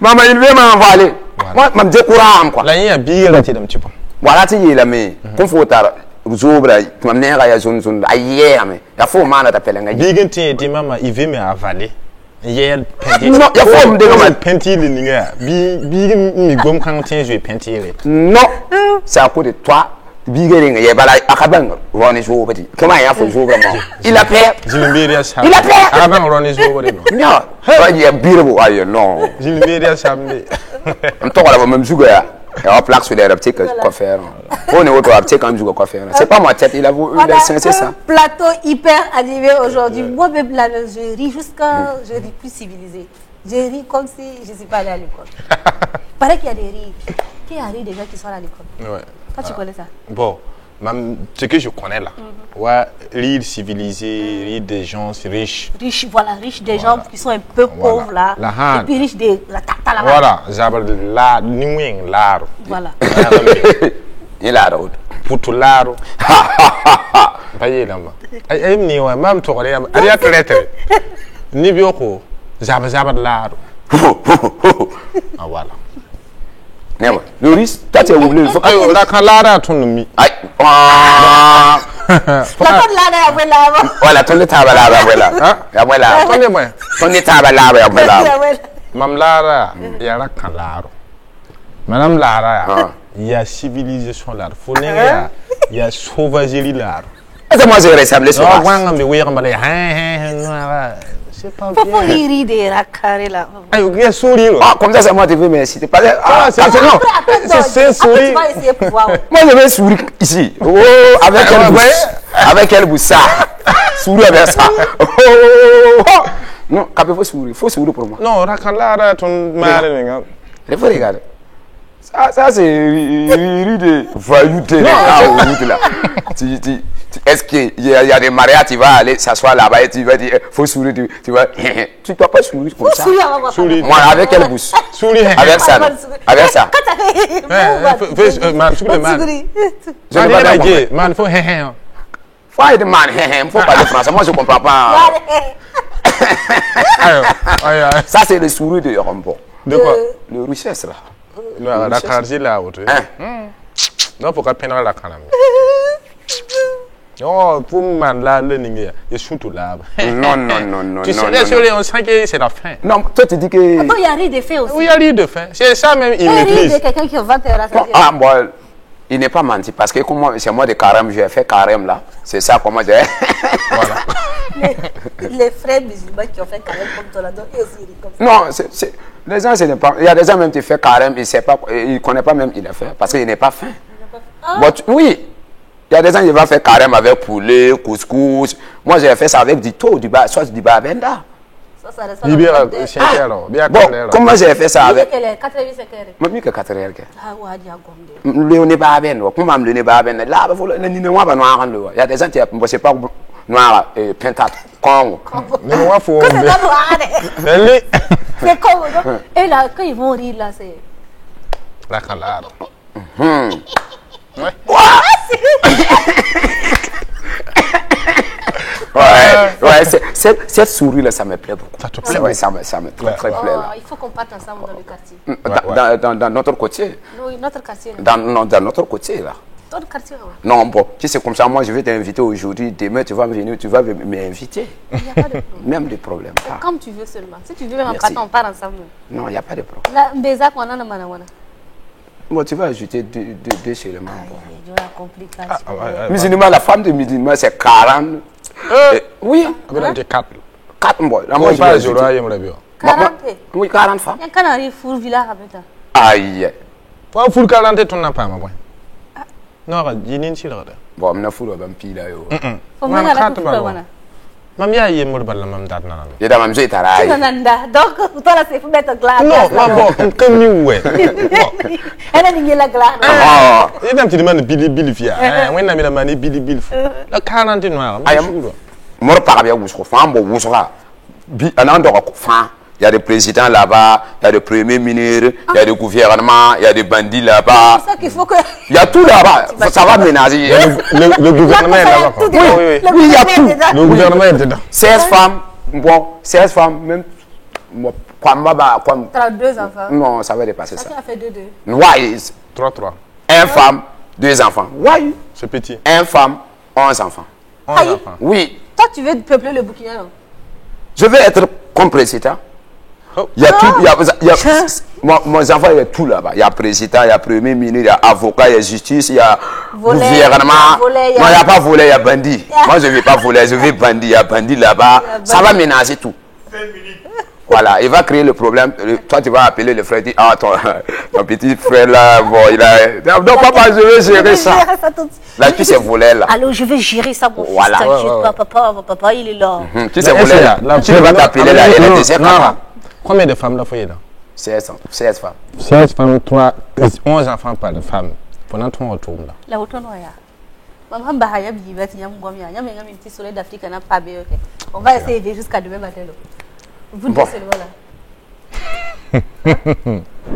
maman, il veut m'envoyer. Moi, je me décourage, quoi. Là, il y a biga, là, tu es un petit peu. Voilà, tu es là, mais confortable. Zobra, tu m'as mis à zone ailleurs, mais il faut mal t'appeler un big et maman, il veut me avaler. Hier, non, il faut me dire, peintir le nigga. Big, mi gomme quand je vais peintir. Non, c'est à côté de toi. Big, il y a pas la Akaban, Ronnie Joe, petit. Comment il a fait jouer vraiment? Il a peur. Il a peur. Akaban, Ronnie Joe, non, il y a Birbo, aïe, non. Je ne vais rien samedi. On t'en va même jouer. Il y a un plaque sur les petits coiffeurs. On est autre petit quand je coiffeur. C'est pas moi tête, il a voulu c'est ça. Plateau hyper animé aujourd'hui. Moi-même là, je ris jusqu'à je ris plus civilisé. Je ris comme si je ne suis pas allé à l'école. Il paraît qu'il y a des rires. Qui a ri des gens qui sont à l'école? Ouais. Toi, tu connais ça? Bon, ce que je connais là, ouais, rire civilisé, rire des gens riches. Riches, voilà, riches des gens qui sont un peu pauvres là. Et puis riches de la tata là. Voilà, j'avais la nuing, l'art. Voilà. Et la route. Pour tout l'art. Payez là-bas. Et ni ouais, même toi, il y a traité. Ni bioko, j'avais l'art. Ah voilà. Non, le risque, toi tu es oublié. Il faut que la calara tourne. Aïe. La bonne là, voilà. Voilà, ton état là, voilà. Ah, voilà. Ton état là, voilà. Mam Lara, il y a la calara. Madame Lara, il y a civilisation là. Il y a sauvagerie là. Est-ce que moi j'ai ressemblé sur ça? C'est pas bien. Faut rire des racarés là. Il sourire. Ah, comme ça, c'est moi qui veux, mais si t'es pas là. Ah, c'est non. C'est sourire. Tu vas essayer pour voir. Moi, je vais sourire ici. Oh, avec quelle bouche? Avec quelle bouche ça? Sourire avec ça. Oh, non, il faut sourire pour moi. Non, racalara, ton mari. Il faut regarder. Ça c'est rire de valuté. Est-ce qu'il y a des mariages, tu vas aller s'asseoir là-bas et tu vas dire, faut sourire, tu vas. Tu ne dois pas sourire comme ça. Sourire. Moi, avec quelle bouche? Sourire. Avec ça. Avec ça. Man, faut de man, faut parler français. Moi, je ne comprends pas. Ça, c'est le sourire de Yorombo. De quoi? Le richesse là. La carrière là, non, pourquoi peindre la carrière? Non, pour man là, le nigga, il est tout là. Non. Tu sais, désolé, on sent que c'est la fin. Non, toi tu dis que. Il y a rire de fin aussi. Oui, il y a rire de fin. C'est ça même, il maîtrise. Il y a quelqu'un qui va te rassasier. Ah, bon, il n'est pas menti parce que c'est moi de carême, j'ai fait carême là. C'est ça, comment j'ai. Voilà. Les frères musulmans qui ont fait carême comme toi là, donc ils aussi rient comme ça. Non, les gens, ce n'est pas. Il y a des gens même qui font carême, il ne connaît pas même il a fait parce qu'il n'est pas faim. Oui. Il y a des gens qui vont faire carême avec poulet, couscous. Moi, j'ai fait ça avec du taux, soit du babenda. Bien, comment j'ai fait ça avec Moi, que 4 heures. Le nez pas bien, comment le nez pas bien. Là, il y a des gens qui ne savent pas noir et pentat. Mais moi, faut. C'est comme. Et là, quand ils vont rire, là, c'est. La calade. Ouais, cette souris-là, ça me plaît beaucoup. Ça te plaît? Ouais, ça me très plaît. Là. Il faut qu'on parte ensemble dans le quartier. Dans notre côté? Oui, notre quartier. Dans notre côté, là. Notre quartier, oui. Non, bon, tu sais, comme ça, moi, je vais t'inviter aujourd'hui. Demain, tu vas venir, tu vas m'inviter. Il n'y a pas de problème. Même des problèmes. Comme tu veux seulement. Si tu veux, même on part ensemble. Non, il n'y a pas de problème. La Mbeza, on a le manawana. Bon, tu vas ajouter deux éléments. Il y a la complication. Musulman, la femme de musulman, c'est 40. Oui. 4. 4 mois. La moi, je vais ajouter. 40. Oui, 40 femmes. Il y a quand on arrive pour village à Beta. Aïe. Pour full 40, tu n'as pas, ma boy. Non, je n'ai pas. Bon, je suis un peu là. Faut me dire que tu es Mam ya ye mol balla mam dat nanan. Ya da mam zai tara yi. Nanda. Donc toi là c'est pour mettre glace. Non, bon, comme ni ouais. Elle ni la glace. Ah. Et même tu demandes bili fia. Ouais na mi la mani bili. La 40 noir. Ayam. Mor para bien wusro fa mbo wusra. Bi anando ko fa. Il y a des présidents là-bas, il y a des premiers ministres, il y a des gouvernements, il y a des bandits là-bas. C'est ça qu'il faut que... Il y a tout là-bas. Ça va ménager. Le gouvernement est là-bas. Oui, il y a tout. Le gouvernement est dedans. 16 femmes, bon, 16 femmes, même... 32 enfants. Non, ça va dépasser ça. Ça a fait 2-2. Ouais. 3. 1 femme, 2 enfants. Ouais. C'est petit. 1 femme, 11 enfants. 11 enfants. Oui. Toi, tu veux peupler le Burkina, non? Je veux être comme président. Il y a tout, mes enfants, il y a tout là-bas. Il y a président, il y a premier ministre, il y a avocat, il y a justice, il y a gouvernement. Non, il n'y a pas volet, il y a bandit. Moi, je ne veux pas voler, je veux bandit. Il y a bandit là-bas. Ça va ménager tout. Voilà, il va créer le problème. Toi, tu vas appeler le frère et dire, ah, ton petit frère là, bon, il a... Non, papa, je vais gérer ça. Là, tu sais voler là. Alors, je vais gérer ça, mon fils. Voilà. Papa, il est là. Tu sais voler là. Tu vas t'appeler là, il est désert. Combien de femmes là foyer là? 16 femmes. 16 femmes, 11 enfants par de femmes. Pendant ton retour là. La retour noya. Maman Bahaya Bibat, Yamgomia, Yamagam, un petit soleil d'Afrique, n'a pas bé. On va essayer jusqu'à demain matin. Vous dites c'est voilà.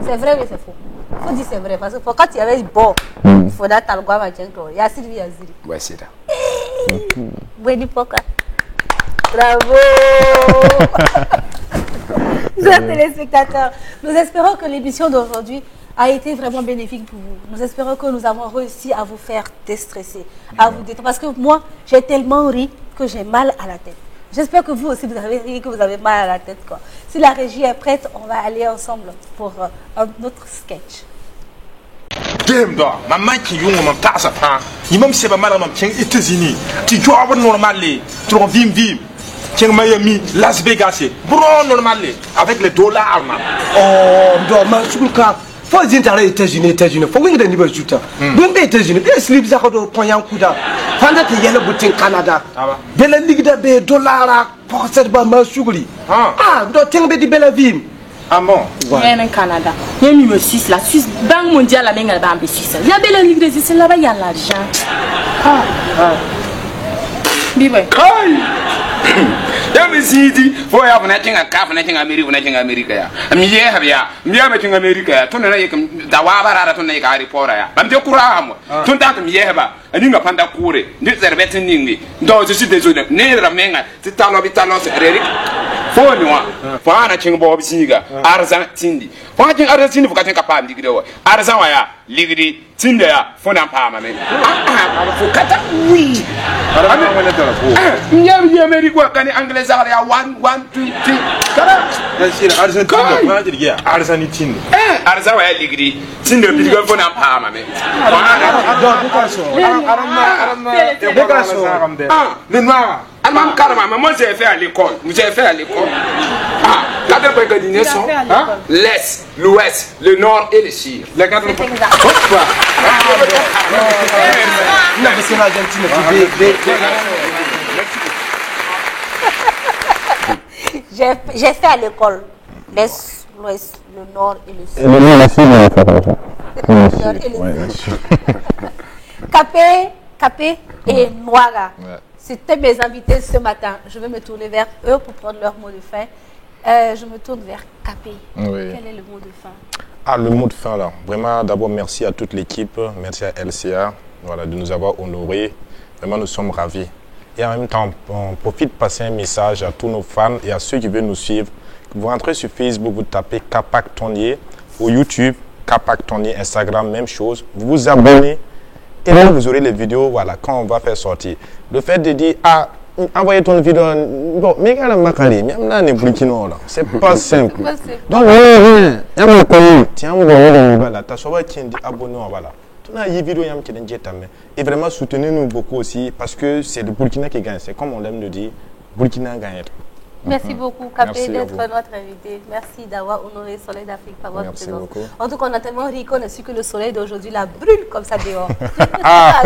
C'est vrai mais c'est faux. Il faut dire c'est vrai parce que quand il y avait bon, il faut d'être à l'goua machin. Il y a Sylvie Aziri. Ouais, c'est ça. Wendy Poka. Bravo. Chers téléspectateurs, nous espérons que l'émission d'aujourd'hui a été vraiment bénéfique pour vous. Nous espérons que nous avons réussi à vous faire déstresser, à vous détendre. Parce que moi, j'ai tellement ri que j'ai mal à la tête. J'espère que vous aussi, vous avez ri, que vous avez mal à la tête, quoi. Si la régie est prête, on va aller ensemble pour un autre sketch. Game dog, maman qui young mon tasse à pain. Il m'a mis mal à mon tien États-Unis. Tu dois avoir normal, tu vas vivre. Tiens Miami, Las Vegas, bon normal avec les dollars. Oh, donc ma souka. Faut dire d'aller aux États-Unis. Faut que tu n'y juta. Bon aux États-Unis, bien slip ça quand on prend un coup d'argent. Pendant que yellow boutin Canada. Belle ligue de dollars pour cette bas ma sougli. Ah, donc tiens be di belle vie. Ah bon. Il y a un Canada. Il y a une Suisse, la Suisse, Banque mondiale, la Bengal Bambi Suisse. Il y a belle ligue de Suisse là-bas, il y a l'argent. Bibe. Ya misidi fo ya funa tinga ka funa tinga America ya miye habya miye ma tinga America ya tun na yake da wa barara tun na yake ari pora ya bam te kura amo tun ta miye haba ani nga panda kure ndi zerbetin ningi ndo je suis désolé ne ramenga ti talo bi talo reri fo ni wa fo ana tinga bo bisiga arzan tindi fo tinga arzan tindi fo ka tinga pa ndi gidewa arzan wa ya ligidi tindi ya fo na pa ma me fo kata wi miye America kani anglais ya 1 2 3 kara Argentine Argentine arza wa ya ligidi tindi bi go fo na pa ma me les noirs. Almam Karama, mais moi j'ai fait à l'école. J'ai fait à l'école. Ah, quatre brigadiers sont l'Est, l'Ouest, le Nord et le Sud. Les quatre J'ai fait à l'école l'Est, l'Ouest, le Nord et le Sud. Et le Nord, la Sud, Capé et Noaga. Ouais. C'était mes invités ce matin. Je vais me tourner vers eux pour prendre leur mot de fin. Je me tourne vers Capé. Oui. Quel est le mot de fin? Ah, le mot de fin là. Vraiment, d'abord, merci à toute l'équipe. Merci à LCA voilà, de nous avoir honorés. Vraiment, nous sommes ravis. Et en même temps, on profite de passer un message à tous nos fans et à ceux qui veulent nous suivre. Vous rentrez sur Facebook, vous tapez Capac Tonnier, ou YouTube, Capac Tonnier, Instagram, même chose. Vous vous abonnez et là, vous aurez les vidéos, voilà, quand on va faire sortir. Le fait de dire, ah, envoyez ton vidéo, bon, mais quand même, c'est pas simple. Donc, tiens, voilà, t'as sauvé qui dit abonné, voilà. Et vraiment, soutenez-nous beaucoup aussi, parce que c'est le Burkina qui gagne. C'est comme on aime le dire, Burkina gagne. Merci beaucoup, Capé, d'être notre invité. Merci d'avoir honoré le Soleil d'Afrique par votre présence. Beaucoup. En tout cas, on a tellement ri qu'on a su que le soleil d'aujourd'hui la brûle comme ça dehors. Ah!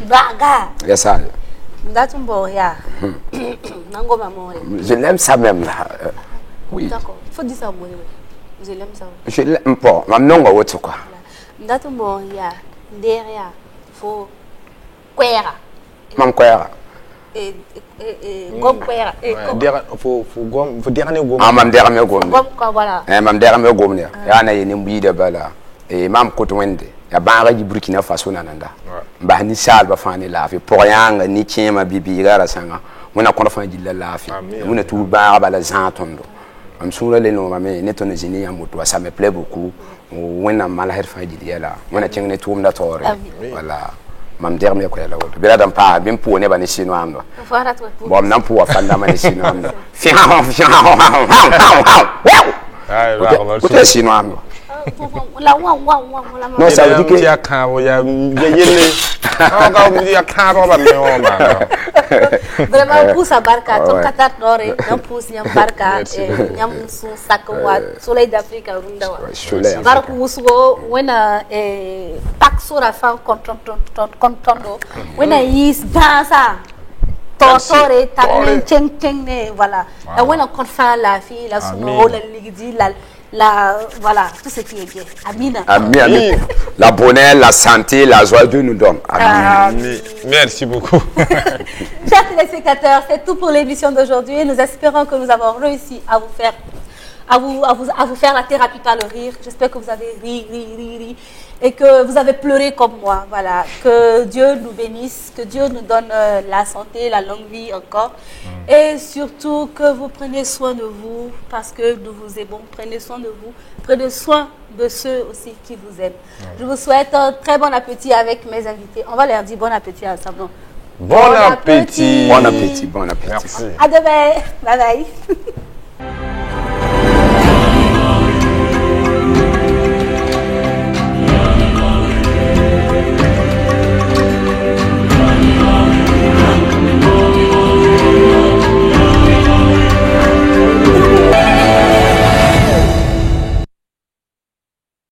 Baga! Yes, ça. Je l'aime ça même là. Oui. D'accord. Il faut dire ça au moins. Je l'aime ça. Je l'aime pas. Maman, on va tout quoi. Derrière, faut quoi? Mam quoi? Gom kwera faut dernier gom mam dernier gom gom ko voilà mam dernier gom ne ya na yene mbi de bala mam ko to wende ya ba ji Burkina Faso nananda ba ni sal ba fani la fi pour yanga ni chema bibi gara sanga mona ko fa jilla la fi mona tout ba bala zantondo am sura le no mame ne to ne jini ya moto ça me plaît beaucoup wona mala her fa jilla la mona cheng ne tuum da tore voilà mam dernier ko la woto bila dam pa bim po ne ba ne sino amdo bom nam po fa na ma ne sino amdo fi ha ko te sino amdo la wa non ça veut dire que ya kan ya yele ga mu ya kan ba me o ma vraiment pour sa barka ton katat dore non pour nyam barka nyam su sakwa Soleil d'Afrique runda wa barku usugo wena pak sura fa kontondo wena is dansa totore tamen cheng ne voilà et wena kon fa la fi la suno la ligidi la voilà tout ce qui est bien. Amina. Amin. La bonheur, la santé, la joie Dieu nous donne. Amin. Merci beaucoup. Chers téléspectateurs, c'est tout pour l'émission d'aujourd'hui. Nous espérons que nous avons réussi à vous faire la thérapie par le rire. J'espère que vous avez ri et que vous avez pleuré comme moi. Voilà. Que Dieu nous bénisse, que Dieu nous donne la santé, la longue vie encore. Et surtout que vous preniez soin de vous parce que nous vous aimons. Prenez soin de vous. Prenez soin de ceux aussi qui vous aiment. Je vous souhaite un très bon appétit avec mes invités. On va leur dire bon appétit ensemble. Bon appétit. Bon appétit. Bon appétit. Merci. À demain. Bye bye.